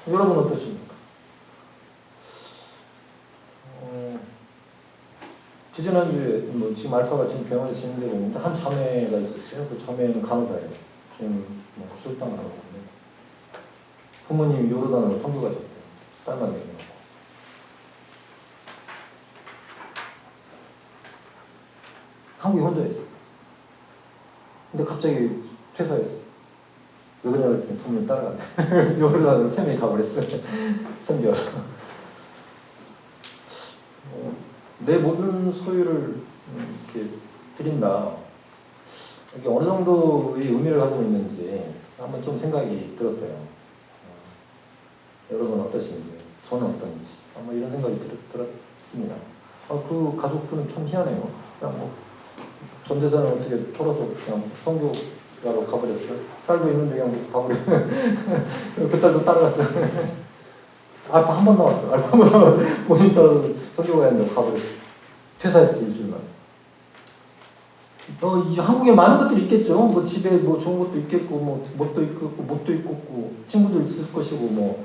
여러분 어떠십니까? 지지난주에 지금 알파가 지금 병원에 진행되고 있는데 한 자매가 있었어요. 그 자매는 간호사예요. 지금 술빵을 하고 있는데 부모님이 요르단으로 선교 가셨대요. 딸만 내려놓고. 한국에 혼자 있어. 근데 갑자기 퇴사했어. 왜 그러냐 그랬더니 부모님 따라갔네. 요르단으로 3명이 가버렸어요. 선교하러. 내 모든 소유를 이렇게 드린다. 이게 어느 정도의 의미를 가지고 있는지 한번 좀 생각이 들었어요. 여러분 어떠신지, 저는 어떤지 한번 이런 생각이 들었습니다. 그 가족분은 참 희한해요. 그냥 전 재산을 어떻게 털어서 그냥 선교가로 가버렸어요. 딸도 있는데 그냥 가버렸어요. 그 딸도 따라갔어요. 알파 한 번 나왔어요. 알파 한 번 나왔어요. 본인 딸도 선교가 했는데 가버렸어요. 퇴사했어요, 일주일만. 이 한국에 많은 것들이 있겠죠. 뭐 집에 뭐 좋은 것도 있겠고, 뭐 뭣도 있고, 친구도 있을 것이고, 뭐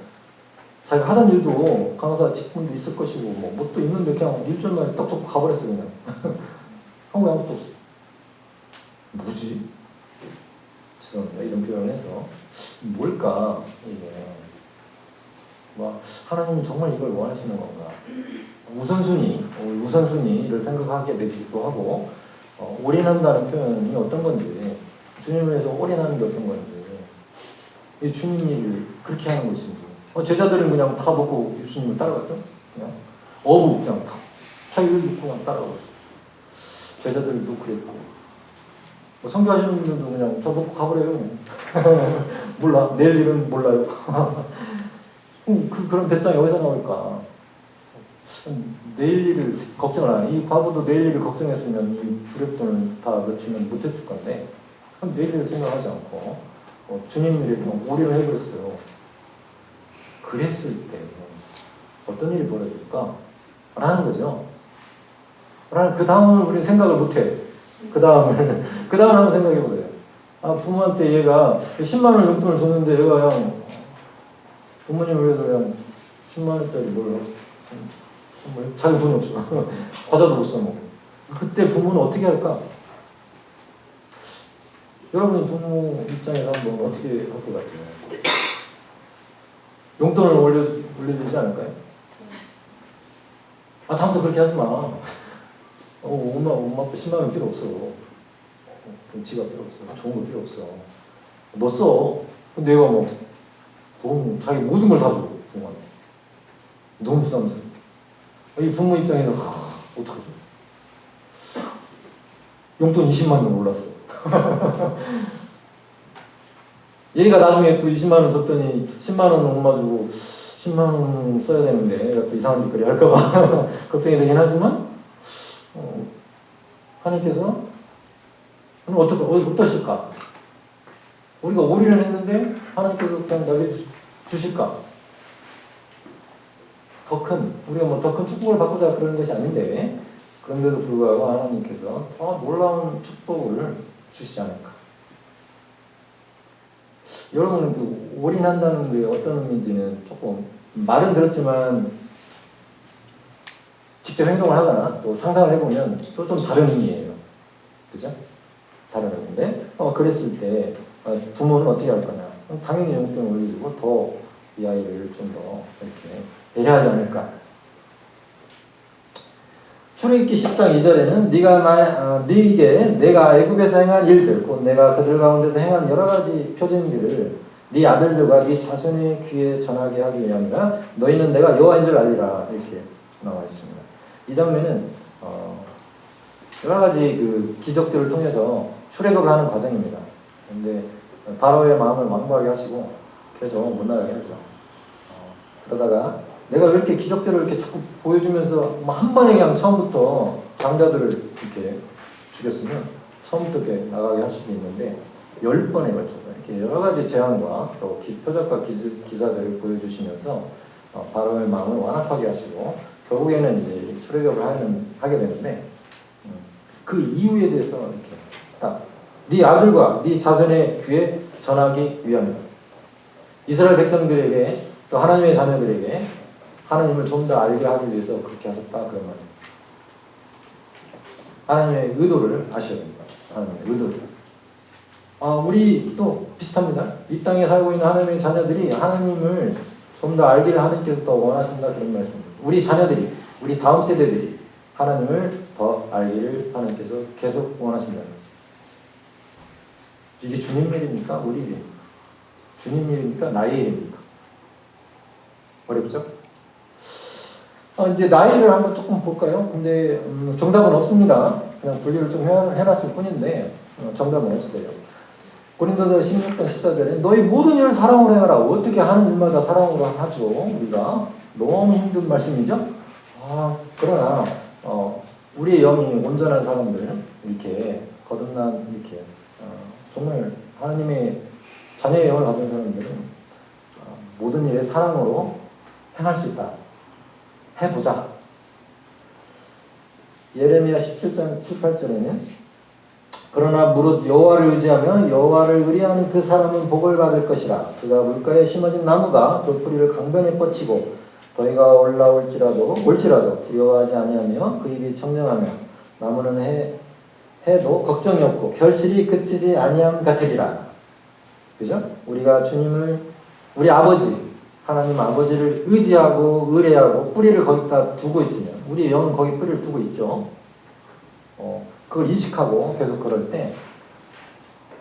자기가 하던 일도 간호사 직분도 있을 것이고, 뭐 뭣도 있는데 그냥 일주일만에 떡떡 가버렸어요, 그냥. 한국에 아무것도 없어. 뭐지? 죄송합니다. 이런 표현을 해서 뭘까 이게. 하나님은 정말 이걸 원하시는 건가? 우선순위를 생각하게 되기도 하고, 올인한다는 표현이 어떤 건지, 주님을 위해서 올인하는 게 어떤 건지, 이 주님 일을 그렇게 하는 것인지. 제자들은 그냥 다 먹고 예수님을 따라갔죠? 그냥 그냥 다 자기를 믿고 그냥 따라가고 있어요. 제자들도 그랬고, 선교하시는 분들도 그냥 저 먹고 가버려요. 몰라, 내일 일은 몰라요. 그런 배짱이 어디서 나올까? 내일 일을 걱정을 안 해. 이 과부도 내일 일을 걱정했으면 이 두렵돈을 다 넣지는 못했을 건데, 내일 일을 생각하지 않고 주님 일에 그냥 올인을 해버렸어요. 그랬을 때 어떤 일이 벌어질까? 라는 거죠. 그 다음을 우리는 생각을 못해. 그 다음을 한번 생각해보세요. 부모한테 얘가 10만 원 용돈을 줬는데 얘가 그냥 부모님을 위해서 그냥 10만 원짜리 자기 돈이 없어. 과자도 못 사먹고. 그때 부모는 어떻게 할까? 여러분이 부모 입장에서 한번 어떻게 할 것 같아요? 용돈을 올려주지 않을까요? 다음부터 그렇게 하지 마. 엄마 아빠 10만 원 필요 없어. 지갑 필요 없어. 좋은 거 필요 없어. 너 써. 근데 얘가 자기 모든 걸 다 줘, 부모한테. 너무 부담스러워. 이 부모 입장에서 어떡하지? 용돈 20만 원 올랐어. 얘가 나중에 또 20만 원 줬더니 10만 원 엄마 주고 10만 원 써야 되는데 얘가 또 이상한 짓거리 할까봐 걱정이 되긴 하지만 하나님께서 어떠실까? 우리가 오리를 했는데 하나님께서 그냥 날려주실까? 우리가 뭐 더 큰 축복을 받고자 그러는 것이 아닌데 그런데도 불구하고 하나님께서 더 놀라운 축복을 주시지 않을까? 여러분은 그 올인한다는 게 어떤 의미인지는 조금 말은 들었지만 직접 행동을 하거나 또 상상을 해보면 또 좀 다른 의미예요. 그죠? 다른 의미인데 그랬을 때 부모는 어떻게 할 거냐? 당연히 용돈을 올려주고 더 이 아이를 좀 더 이렇게 배려하지 않을까? 출애굽기 10장 2절에는 네게 내가 애굽에서 행한 일들 곧 내가 그들 가운데서 행한 여러 가지 표징들을 네 아들들과 네 자손의 귀에 전하게 하기 위함이라 너희는 내가 여호와인 줄 알리라 이렇게 나와 있습니다. 이 장면은 여러 가지 그 기적들을 통해서 출애굽을 하는 과정입니다. 그런데 바로의 마음을 완고하게 하시고 계속 못 나가게 하죠. 그러다가 내가 왜 이렇게 기적들을 이렇게 자꾸 보여주면서 한 번에 그냥 처음부터 장자들을 이렇게 죽였으면 처음부터 이렇게 나가게 할 수도 있는데 10번에 걸쳐서 이렇게 여러 가지 재앙과 또 표적과 기사들을 보여주시면서 바로의 마음을 완악하게 하시고 결국에는 이제 출애굽을 하게 되는데 그 이유에 대해서 이렇게 딱 네 아들과 네 자손의 귀에 전하기 위함이다. 이스라엘 백성들에게 또 하나님의 자녀들에게 하나님을 좀 더 알게 하기 위해서 그렇게 하셨다 그런 말이에요. 하나님의 의도를 아셔야 됩니다. 하나님의 의도를. 우리 또 비슷합니다. 이 땅에 살고 있는 하나님의 자녀들이 하나님을 좀 더 알기를 하나님께서 더 원하신다 그런 말씀입니다. 우리 자녀들이, 우리 다음 세대들이 하나님을 더 알기를 하나님께서 계속 원하신다는 거죠. 이게 주님 일입니까? 우리 일입니까? 주님 일입니까? 나의 일입니까? 어렵죠? 이제 나이를 한번 조금 볼까요? 근데 정답은 없습니다. 그냥 분류를 좀 해놨을 뿐인데 정답은 없어요. 고린도서 16장 14절에 너희 모든 일을 사랑으로 해라. 어떻게 하는 일마다 사랑으로 하죠. 우리가 너무 힘든 말씀이죠. 그러나 우리의 영이 온전한 사람들 이렇게 거듭난 이렇게 정말 하나님의 자녀의 영을 가진 사람들은 모든 일에 사랑으로 행할 수 있다. 해보자. 예레미야 17장 7, 8절에는 그러나 무릇 여호와를 의지하며 여호와를 의뢰하는 그 사람은 복을 받을 것이라. 그가 물가에 심어진 나무가 그 뿌리를 강변에 뻗치고 더위가 올라올지라도 두려워하지 아니하며 그 입이 청정하며 나무는 해도 걱정이 없고 결실이 그치지 아니함 같으리라. 그죠? 우리가 주님을 우리 아버지 하나님 아버지를 의지하고 의뢰하고 뿌리를 거기다 두고 있으면 우리 영은 거기 뿌리를 두고 있죠. 그걸 인식하고 계속 그럴 때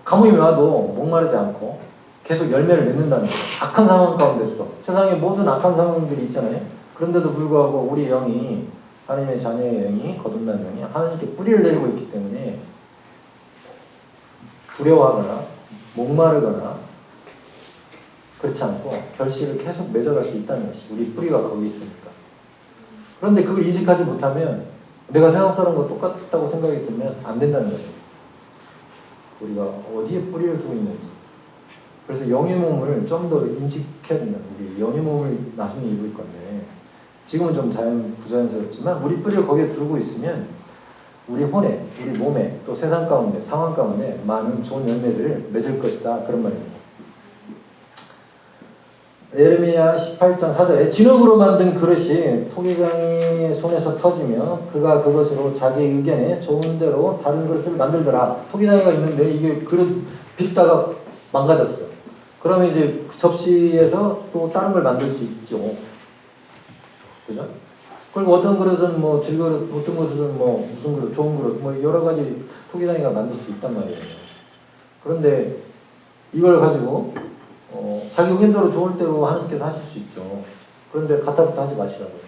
가뭄이 와도 목마르지 않고 계속 열매를 맺는다는 거예요. 악한 상황 가운데서 세상에 모든 악한 상황들이 있잖아요. 그런데도 불구하고 우리 영이 하나님의 자녀의 영이 거듭난 영이 하나님께 뿌리를 내리고 있기 때문에 두려워하거나 목마르거나 그렇지 않고 결실을 계속 맺어갈 수 있다는 것이 우리 뿌리가 거기 있으니까. 그런데 그걸 인식하지 못하면 내가 세상 사람과 똑같다고 생각이 들면 안 된다는 거죠. 우리가 어디에 뿌리를 두고 있는지. 그래서 영의 몸을 좀 더 인식해야 된다. 우리 영의 몸을 나중에 입을 건데 지금은 좀 부자연스럽지만 우리 뿌리를 거기에 두고 있으면 우리 혼에, 우리 몸에 또 세상 가운데, 상황 가운데 많은 좋은 열매들을 맺을 것이다. 그런 말입니다. 예레미야 18장 4절에 진흙으로 만든 그릇이 토기장의 손에서 터지며 그가 그것으로 자기 의견에 좋은 대로 다른 그릇을 만들더라. 토기장이가 있는데 이게 그릇 빗다가 망가졌어요. 그러면 이제 접시에서 또 다른 걸 만들 수 있죠. 그죠? 그리고 어떤 그릇은 뭐 질그릇, 어떤 그릇은 뭐 무슨 그릇, 좋은 그릇, 뭐 여러 가지 토기장이가 만들 수 있단 말이에요. 그런데 이걸 가지고 자기 의견대로 좋을 대로 하나님께서 하실 수 있죠. 그런데 가타부타 하지 마시라고요.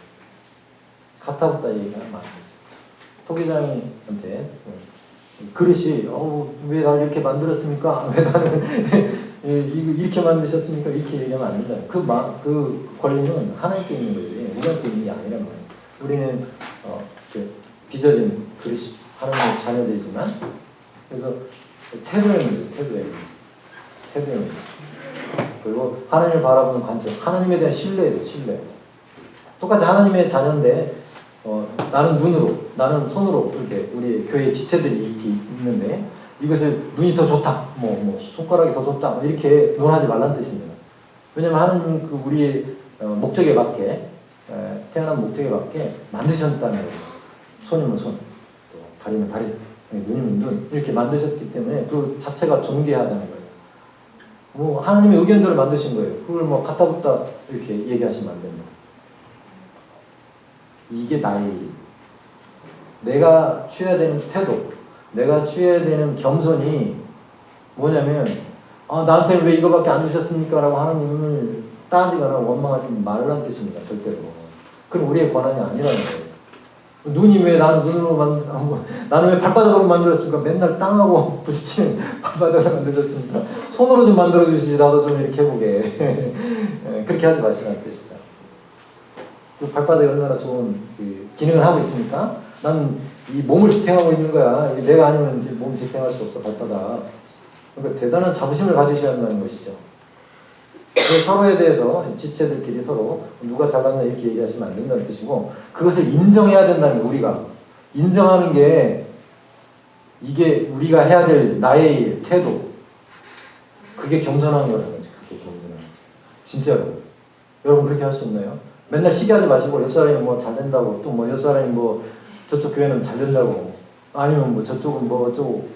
가타부타 얘기하면 안 돼요. 토기장한테 그릇이 왜 나를 이렇게 만들었습니까? 왜 나를 이렇게 만드셨습니까? 이렇게 얘기하면 안 된다. 그 권리는 하나님께 있는 거지 우리한테 있는 게 아니란 말이에요. 우리는 빚어진 그릇이 하나님의 자녀들이지만 그래서 태도의 문제, 태도의 문제. 그리고 하나님을 바라보는 관점, 하나님에 대한 신뢰예요, 신뢰. 똑같이 하나님의 자녀인데 나는 눈으로, 나는 손으로 이렇게 우리 교회 지체들이 이렇게 있는데 이것을 눈이 더 좋다, 손가락이 더 좋다, 이렇게 논하지 말라는 뜻입니다. 왜냐하면 하나님은 우리의 목적에 맞게 태어난 목적에 맞게 만드셨다는 거예요. 손이면 손, 또 다리면 다리, 눈이면 눈 이렇게 만드셨기 때문에 그 자체가 존귀하다는 거예요. 하나님의 의견대로 만드신 거예요. 그걸 갖다붙다 이렇게 얘기하시면 안 됩니다. 이게 나의 일. 내가 취해야 되는 태도, 내가 취해야 되는 겸손이 뭐냐면 나한테 왜 이거밖에 안 주셨습니까? 라고 하나님을 따지거나 원망하지 말라는 뜻입니다. 절대로. 그럼 우리의 권한이 아니라는 거예요. 눈이 왜 나는 눈으로 나는 왜 발바닥으로 만들었습니까? 맨날 땅하고 부딪히는 발바닥으로 만들었습니까? 손으로 좀 만들어주시지 나도 좀 이렇게 해보게. 그렇게 하지 마시라는 뜻이죠. 그 발바닥이 얼마나 좋은 기능을 하고 있습니까? 나는 이 몸을 지탱하고 있는 거야. 내가 아니면 이제 몸 지탱할 수 없어, 발바닥. 그러니까 대단한 자부심을 가지셔야 한다는 것이죠. 서로에 대해서 지체들끼리 서로 누가 잘났나 이렇게 얘기하시면 안 된다는 뜻이고 그것을 인정해야 된다는 거 우리가 인정하는 게 이게 우리가 해야 될 나의 일, 태도 그게 겸손한 거라는 거죠. 그게 겸손한 진짜로 여러분 그렇게 할 수 있나요? 맨날 시기하지 마시고 옆 사람이 잘 된다고 또 옆 사람이 저쪽 교회는 잘 된다고 아니면 저쪽은 어쩌고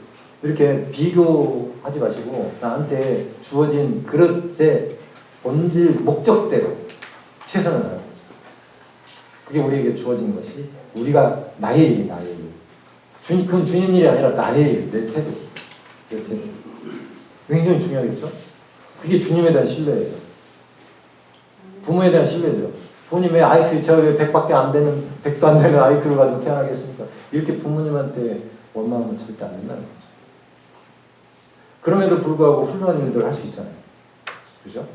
이렇게 비교하지 마시고 나한테 주어진 그릇의 본질 목적대로 최선을 다하는 거죠. 그게 우리에게 주어진 것이 우리가 나의 일이 나의 일. 그건 주님 일이 아니라 나의 일, 내 태도. 내 태도. 굉장히 중요하겠죠? 그게 주님에 대한 신뢰예요. 부모에 대한 신뢰죠. 부모님 왜 저 왜 100밖에 안 되는 100도 안 되는 아이큐를 가지고 태어나겠습니까? 이렇게 부모님한테 원망하면 절대 안 된다는 거죠. 그럼에도 불구하고 훌륭한 일들을 할 수 있잖아요. 그죠?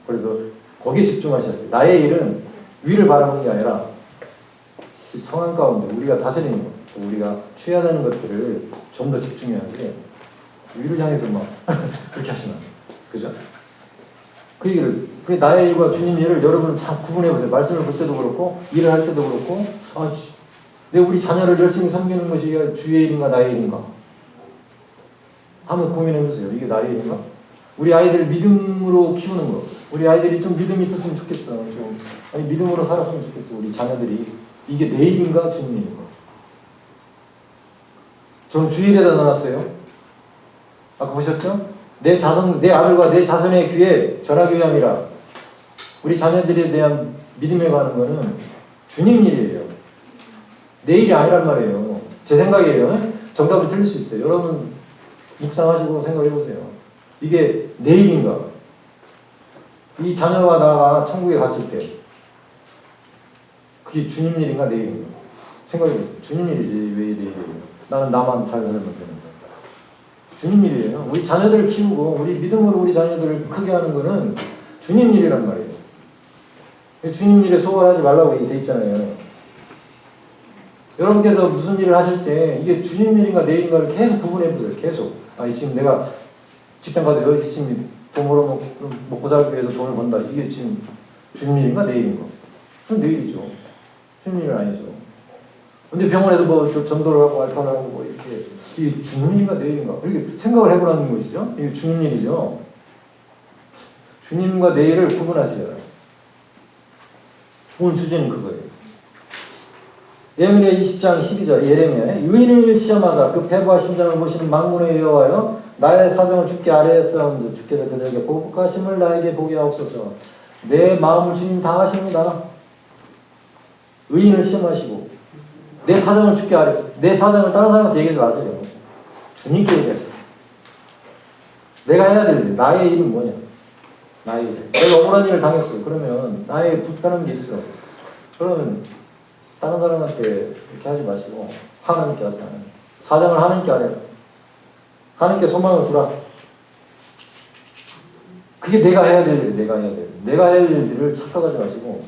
그래서 거기에 집중하셔야 돼요. 나의 일은 위를 바라보는 게 아니라 이 상황 가운데 우리가 다스리는 것, 우리가 취해야 되는 것들을 좀 더 집중해야지 위를 향해서 그렇게 하시면 안 돼요. 그죠? 그 얘기를, 나의 일과 주님 일을 여러분 참 구분해보세요. 말씀을 볼 때도 그렇고 일을 할 때도 그렇고 우리 자녀를 열심히 섬기는 것이 주의 일인가 나의 일인가 한번 고민해보세요. 이게 나의 일인가? 우리 아이들을 믿음으로 키우는 거. 우리 아이들이 좀 믿음이 있었으면 좋겠어. 믿음으로 살았으면 좋겠어. 우리 자녀들이. 이게 내 일인가? 주님 일인가? 저는 주일에다 넣어놨어요. 아까 보셨죠? 내 아들과 내 자손의 귀에 전하기 위함이라. 우리 자녀들에 대한 믿음에 가는 거는 주님 일이에요. 내 일이 아니란 말이에요. 제 생각이에요. 정답은 틀릴 수 있어요. 여러분 묵상하시고 생각해보세요. 이게 내 일인가? 이 자녀와 나가 천국에 갔을 때 그게 주님 일인가 내 일인가? 생각해보세요. 주님 일이지 왜 내 일이에요? 나는 나만 잘 살면 되는 거야. 주님 일이에요. 우리 자녀들을 키우고 우리 믿음으로 우리 자녀들을 크게 하는 거는 주님 일이란 말이에요. 주님 일에 소홀하지 말라고 돼 있잖아요. 여러분께서 무슨 일을 하실 때 이게 주님 일인가 내 일인가를 계속 구분해보세요. 계속. 지금 내가 직장 가서 열심히 돈 벌어 먹고 살기 위해서 돈을 번다. 이게 지금 주님 일인가 내 일인가? 그건 내 일이죠. 주님 일은 아니죠. 근데 병원에서 전도를 하고 알파를 하고 이렇게 이게 주님 일인가 내 일인가? 이렇게 생각을 해보라는 것이죠. 이게 주님 일이죠. 주님과 내 일을 구분하시잖아요. 오늘 주제는 그거예요. 예레미야 20장 12절 예레미야 의인을 시험하사 그 배부와 심장을 보시는 만군의 여호와여 나의 사정을 주께 아뢰었사온즉 주께서 그들에게 복하심을 나에게 보게 하옵소서. 내 마음을 주님 다 아십니다. 의인을 시험하시고 내 사정을 주께 내 사정을 다른 사람한테 얘기하지 마세요. 주님께 얘기하세요. 내가 해야 될 일, 나의 일은 뭐냐? 나에게. 내가 억울한 일을 당했어. 그러면 나에게 불편한 게 있어. 그러면 다른 사람한테 이렇게 하지 마시고 하나님께 하세요. 사정을 하나님께 하래요. 하나님께 소망을 두라. 그게 내가 해야 될 일, 내가 해야 될 일. 내가 해야 될 일을 착각하지 마시고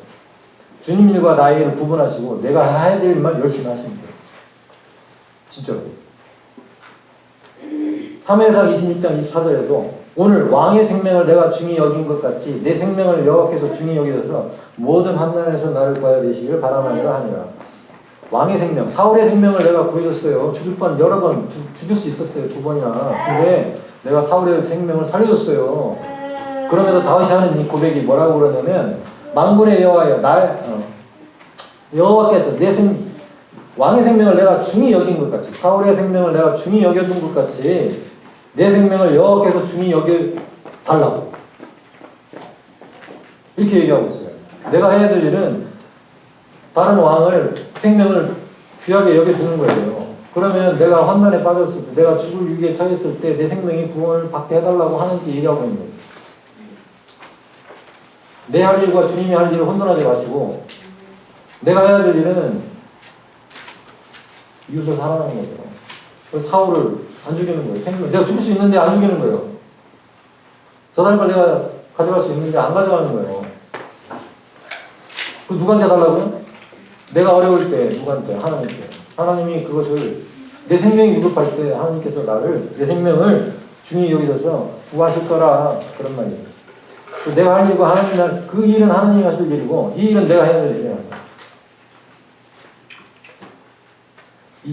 주님 일과 나의 일을 구분하시고 내가 해야 될 일만 열심히 하시면 돼요. 진짜로. 3회상 26장 24절에도 오늘 왕의 생명을 내가 중히 여긴 것 같이 내 생명을 여호와께서 중히 여기셔서 모든 환난에서 나를 구하여 되시기를 바라나이다 하니라. 왕의 생명, 사울의 생명을 내가 구해줬어요. 죽일 뻔 여러 번 죽일 수 있었어요. 2번이나. 근데 내가 사울의 생명을 살려줬어요. 그러면서 다윗이 하는 이 고백이 뭐라고 그러냐면 만군의 여호와여 여호와께서 왕의 생명을 내가 중히 여긴 것 같이 사울의 생명을 내가 중히 여겨준 것 같이 내 생명을 여호와께서 중히 여겨달라고 이렇게 얘기하고 있어요. 내가 해야 될 일은 다른 왕을 생명을 귀하게 여겨주는 거예요. 그러면 내가 환난에 빠졌을 때 내가 죽을 위기에 처했을 때 내 생명이 구원을 받게 해달라고 하는 게 얘기하고 있는 거예요. 내 할 일과 주님이 할 일을 혼돈하지 마시고 내가 해야 될 일은 이웃을 사랑하는 거죠. 그래서 사울을 안 죽이는 거예요. 생명. 내가 죽을 수 있는데 안 죽이는 거예요. 저 사람 걸 내가 가져갈 수 있는데 안 가져가는 거예요. 그 누구한테 달라고요? 내가 어려울 때 누구한테? 하나님께. 하나님이 그것을 내 생명이 위급할 때 하나님께서 내 생명을 중히 여기셔서 구하실 거라 그런 말이에요. 내가 할 일과 하나님 그 일은 하나님이 하실 일이고 이 일은 내가 해야 될 일이야.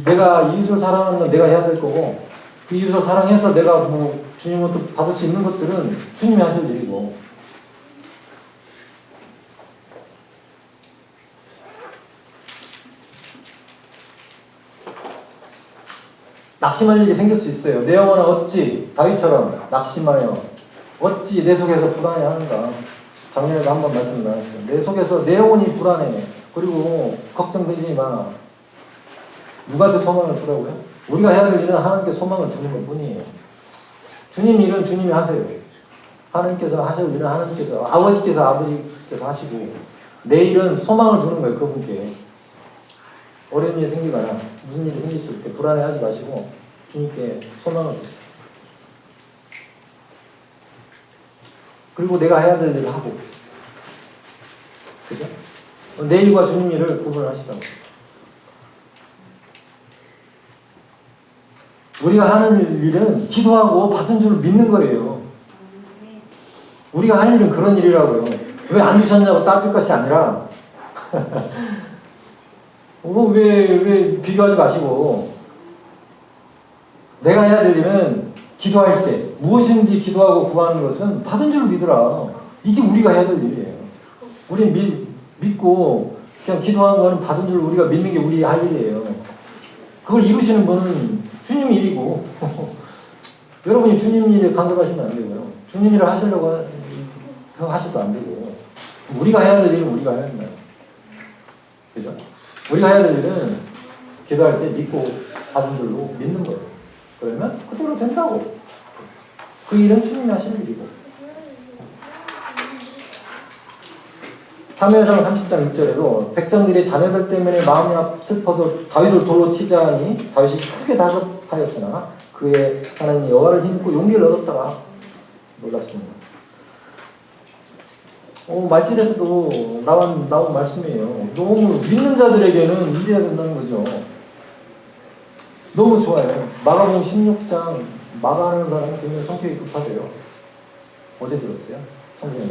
내가 이웃을 사랑하는 건 내가 해야 될 거고 그 이웃을 사랑해서 내가 뭐 주님부터 받을 수 있는 것들은 주님이 하실 일이고 낙심할 일이 생길 수 있어요. 내 영혼은 어찌 다윗처럼 낙심하여 어찌 내 속에서 불안해하는가. 작년에도 한번 말씀 나눴어요. 내 속에서 내 영혼이 불안해. 그리고 걱정되지 마. 누구한테 소망을 두라고요? 우리가 해야 될 일은 하나님께 소망을 두는 것 뿐이에요. 주님 일은 주님이 하세요. 하나님께서 하실 일은 하나님께서 아버지께서 하시고 내 일은 소망을 두는 거예요. 그분께. 어려운 일이 생기거나 무슨 일이 생겼을 때 불안해하지 마시고 주님께 소망을 두세요. 그리고 내가 해야 될 일을 하고 그죠? 내 일과 주님 일을 구분하시라고. 우리가 하는 일은 기도하고 받은 줄 믿는 거예요. 우리가 하는 일은 그런 일이라고요. 왜 안 주셨냐고 따질 것이 아니라 왜 비교하지 마시고 내가 해야 될 일은 기도할 때 무엇인지 기도하고 구하는 것은 받은 줄 믿으라. 이게 우리가 해야 될 일이에요. 우리 믿고 그냥 기도하는 거는 받은 줄 우리가 믿는 게 우리 할 일이에요. 그걸 이루시는 분은 주님 일이고 여러분이 주님 일에 간섭하시면 안 되고요. 주님 일을 하시려고 하셔도 안 되고 우리가 해야 될 일은 우리가 해야 된다. 그죠? 우리가 해야 될 일은 기도할 때 믿고 받은 줄로 믿는 거예요. 그러면 그대로 된다고. 그 일은 주님이 하시는 일이고. 사무엘상 30장 6절에도 백성들이 자녀들 때문에 마음이 슬퍼서 다윗을 돌로 치자 하니 다윗이 크게 다급하였으나 그의 하나님 여호와를 힘입고 용기를 얻었다가 놀랍습니다. 말씀에서도 나온 말씀이에요. 너무 믿는 자들에게는 이래야 된다는 거죠. 너무 좋아요. 마가복음 16장 마가하는 사람은 굉장히 성격이 급하대요. 어제 들었어요? 성경에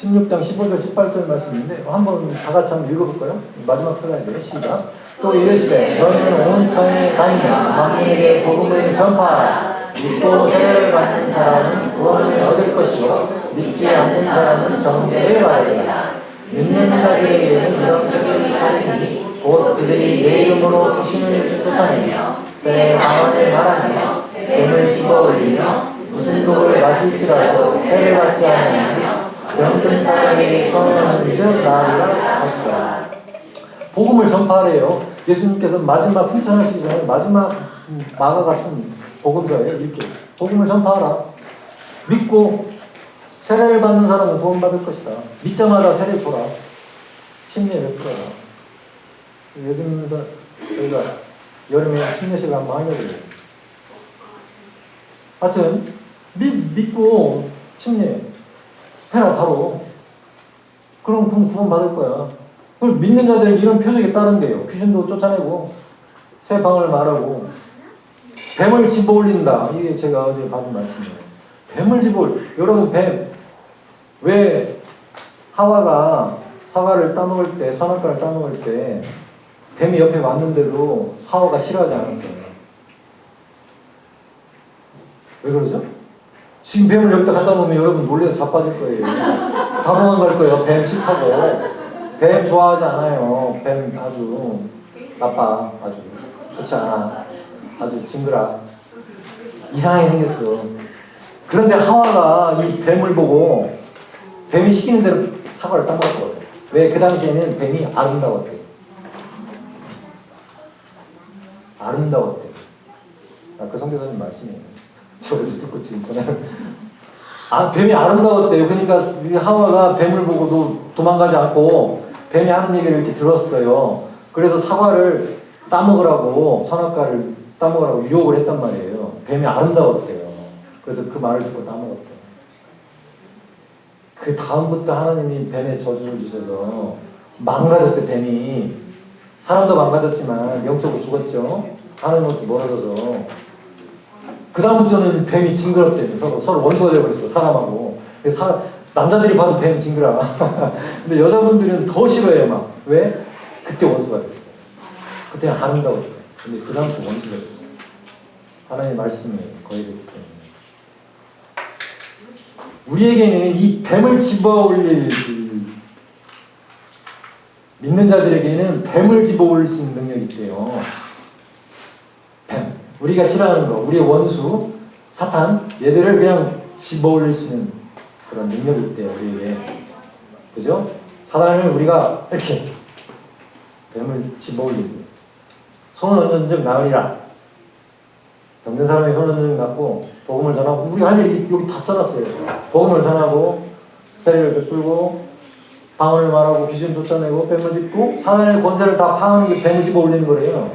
16장 15절 18절 말씀인데 한번 다 같이 한번 읽어볼까요? 마지막 슬라이드에 시작. 또 이르시되 너희는 온 성에 다니며 만민에게 복음을 전파하라. 믿고 세례를 받는 사람은 구원을 얻을 것이요 믿지 않는 사람은 정죄를 받으리라. 믿는 자들에게는 이런 적이 있다니 곧 그들이 내 이름으로 귀신을 쫓아내며 새 방언을 말하며 뱀을 집어올리며 무슨 독을 마실지라도 해를 받지 아니하며 병든 사람에게 손을 얹으며 나으리라 하시라. 복음을 전파하래요. 예수님께서 마지막 승천하시기 전에 마지막 마가가 쓴 복음서에 이렇게 복음을 전파하라. 믿고 세례를 받는 사람은 구원받을 것이다. 믿자마자 세례 줘라. 침례 베풀어라. 요즘 저희가 여름에 침례식을 한번 하려고요. 하여튼 믿고 침례 해라 바로. 그럼 구원받을 거야. 그걸 믿는 자들은 이런 표적에 따른대요. 귀신도 쫓아내고 새 방을 말하고 뱀을 집어올린다. 이게 제가 어제 받은 말씀이에요. 뱀을 여러분 왜 하와가 사과를 따먹을 때, 선악과를 따먹을 때 뱀이 옆에 왔는데도 하와가 싫어하지 않았어요. 왜 그러죠? 지금 뱀을 여기다 갖다 놓으면 여러분 놀래서 자빠질 거예요. 다 도망갈 거예요. 뱀 싫다고. 뱀 좋아하지 않아요. 뱀 아주 나빠. 아주 좋지 않아. 아주 징그라. 이상하게 생겼어. 그런데 하와가 이 뱀을 보고 뱀이 시키는 대로 사과를 따먹었거든. 왜? 그 당시에는 뱀이 아름다웠대. 아름다웠대. 그 성경사님 말씀이에요. 저도 듣고 지금 전화를. 뱀이 아름다웠대요. 그러니까 하와가 뱀을 보고도 도망가지 않고 뱀이 하는 얘기를 이렇게 들었어요. 그래서 사과를 따먹으라고, 선악과를 따먹으라고 유혹을 했단 말이에요. 뱀이 아름다웠대요. 그래서 그 말을 듣고 따먹었대요. 그 다음부터 하나님이 뱀에 저주를 주셔서 망가졌어요. 뱀이. 사람도 망가졌지만 영적으로 죽었죠. 하나님으로부터 멀어져서. 그 다음부터는 뱀이 징그럽대요. 서로 원수가 되어버렸어. 사람하고. 남자들이 봐도 뱀 징그러. 근데 여자분들은 더 싫어해요. 막. 왜? 그때 원수가 됐어요. 그때는 아름다웠대. 근데 그 다음부터 원수가 됐어요. 하나님의 말씀이 거의되기 때문에. 우리에게는 이 뱀을 집어올릴 믿는 자들에게는 뱀을 집어올릴 수 있는 능력이 있대요. 뱀. 우리가 싫어하는 거, 우리의 원수, 사탄, 얘들을 그냥 집어올릴 수 있는 그런 능력이 있대요, 우리에게. 그죠? 사탄을 우리가 이렇게 뱀을 집어올리고 손을 얹은 즉 나으리라. 병든 사람이 손을 얹은 즉 낫고 복음을 전하고, 우리 할 일이 여기 다 써놨어요. 복음을 전하고 세례를 베풀고 방언을 말하고 귀신 쫓아내고 뱀을 짚고 사단의 권세를 다 파하는 게 뱀을 집어올리는 거래요.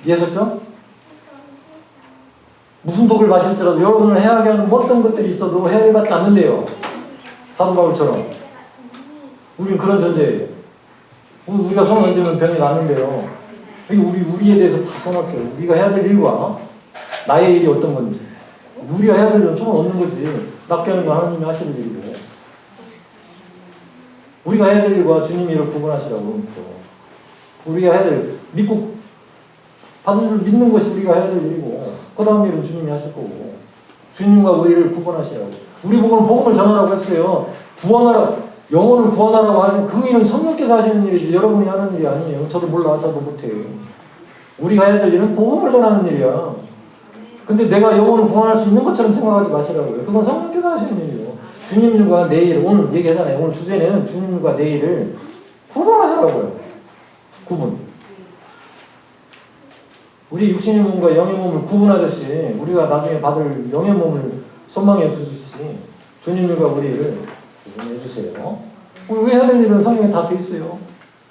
이해하셨죠? 무슨 독을 마실지라도 여러분을 해하게 하는 어떤 것들이 있어도 해하받지 않는데요. 사도 바울처럼. 우리는 그런 존재예요. 우리가 손을 얹으면 병이 나는데요. 우리에 대해서 다 써놨어요. 우리가 해야 될 일과 나의 일이 어떤 건지. 우리가 해야 될 일은 손을 얹는 거지. 낫게 하는 거 하나님이 하시는 일이고. 우리가 해야 될 일과 주님 일을 구분하시라고. 또. 우리가 해야 될, 믿고 받은 줄 믿는 것이 우리가 해야 될 일이고, 그 다음 일은 주님이 하실 거고, 주님과 우리를 구분하시라고. 우리 복음을 전하라고 했어요. 구원하라, 영혼을 구원하라고 하시면 그 일은 성령께서 하시는 일이지 여러분이 하는 일이 아니에요. 저도 몰라, 저도 못해. 우리가 해야 될 일은 복음을 전하는 일이야. 근데 내가 영혼을 구원할 수 있는 것처럼 생각하지 마시라고요. 그건 성령께서 하시는 일이에요. 주님과 내 일, 오늘 얘기하잖아요. 오늘 주제는 주님과 내 일을 구분하시라고요. 구분. 우리 육신의 몸과 영의 몸을 구분하듯이 우리가 나중에 받을 영의 몸을 소망해 주듯이 주님과 우리를 구분해 주세요. 우리 해야 될 일은 성경에 다 돼 있어요.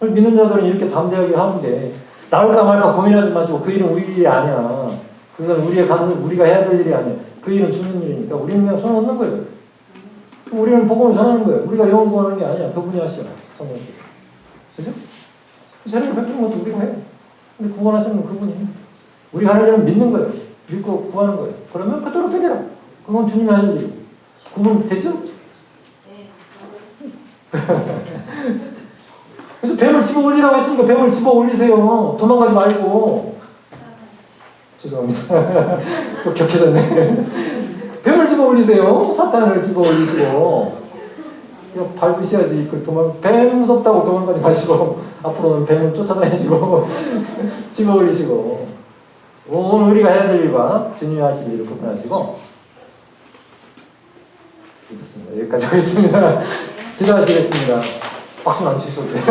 믿는 자들은 이렇게 담대하게 하는데 나올까 말까 고민하지 마시고 그 일은 우리 일이 아니야. 그건 우리가 해야 될 일이 아니야. 그 일은 주는 일이니까 우리는 그냥 손 얹는 거예요. 우리는 복음을 전하는 거예요. 우리가 영혼 구하는 게 아니야. 그분이 하시오. 성령께서. 그죠? 세례를 베푸는 것도 우리가 해요. 근데 구원하시는 건 그분이 해요. 우리가 할 일은 믿는 거예요. 믿고 구하는 거예요. 그러면 그대로 되리라. 그건 주님이 하는 일이고. 구분 됐죠? 그래서 뱀을 집어 올리라고 했으니까 뱀을 집어 올리세요. 도망가지 말고. 죄송합니다. 또 격해졌네. 뱀을 집어 올리세요. 사탄을 집어 올리시고. 이거 밟으셔야지. 뱀 무섭다고 도망가지 마시고. 앞으로는 뱀을 쫓아다니시고. 집어 올리시고. 오늘 우리가 해야 될 일과 주님이 하실 일을 구분하시고. 좋습니다. 여기까지 하겠습니다. 기도하시겠습니다. 박수는 안 치셔도 돼요.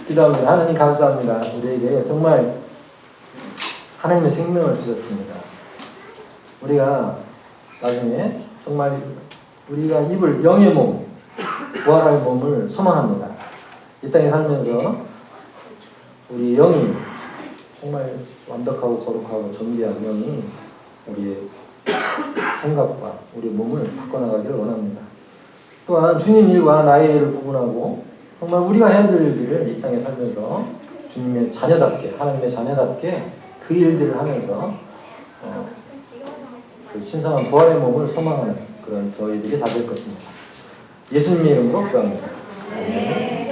기도합니다. 하나님 감사합니다. 우리에게 정말 하나님의 생명을 주셨습니다. 우리가 나중에 정말 우리가 입을 영의 몸, 부활할 몸을 소망합니다. 이 땅에 살면서 우리 영이 정말 완벽하고 거룩하고 존귀한 영이 우리의 생각과 우리 몸을 바꿔나가기를 원합니다. 또한 주님 일과 나의 일을 구분하고 정말 우리가 해야 될 일들을 이 땅에 살면서 주님의 자녀답게, 하나님의 자녀답게 그 일들을 하면서 그 신성한 부활의 몸을 소망하는 그런 저희들이 다 될 것입니다. 예수님의 이름으로 기도합니다. 아멘.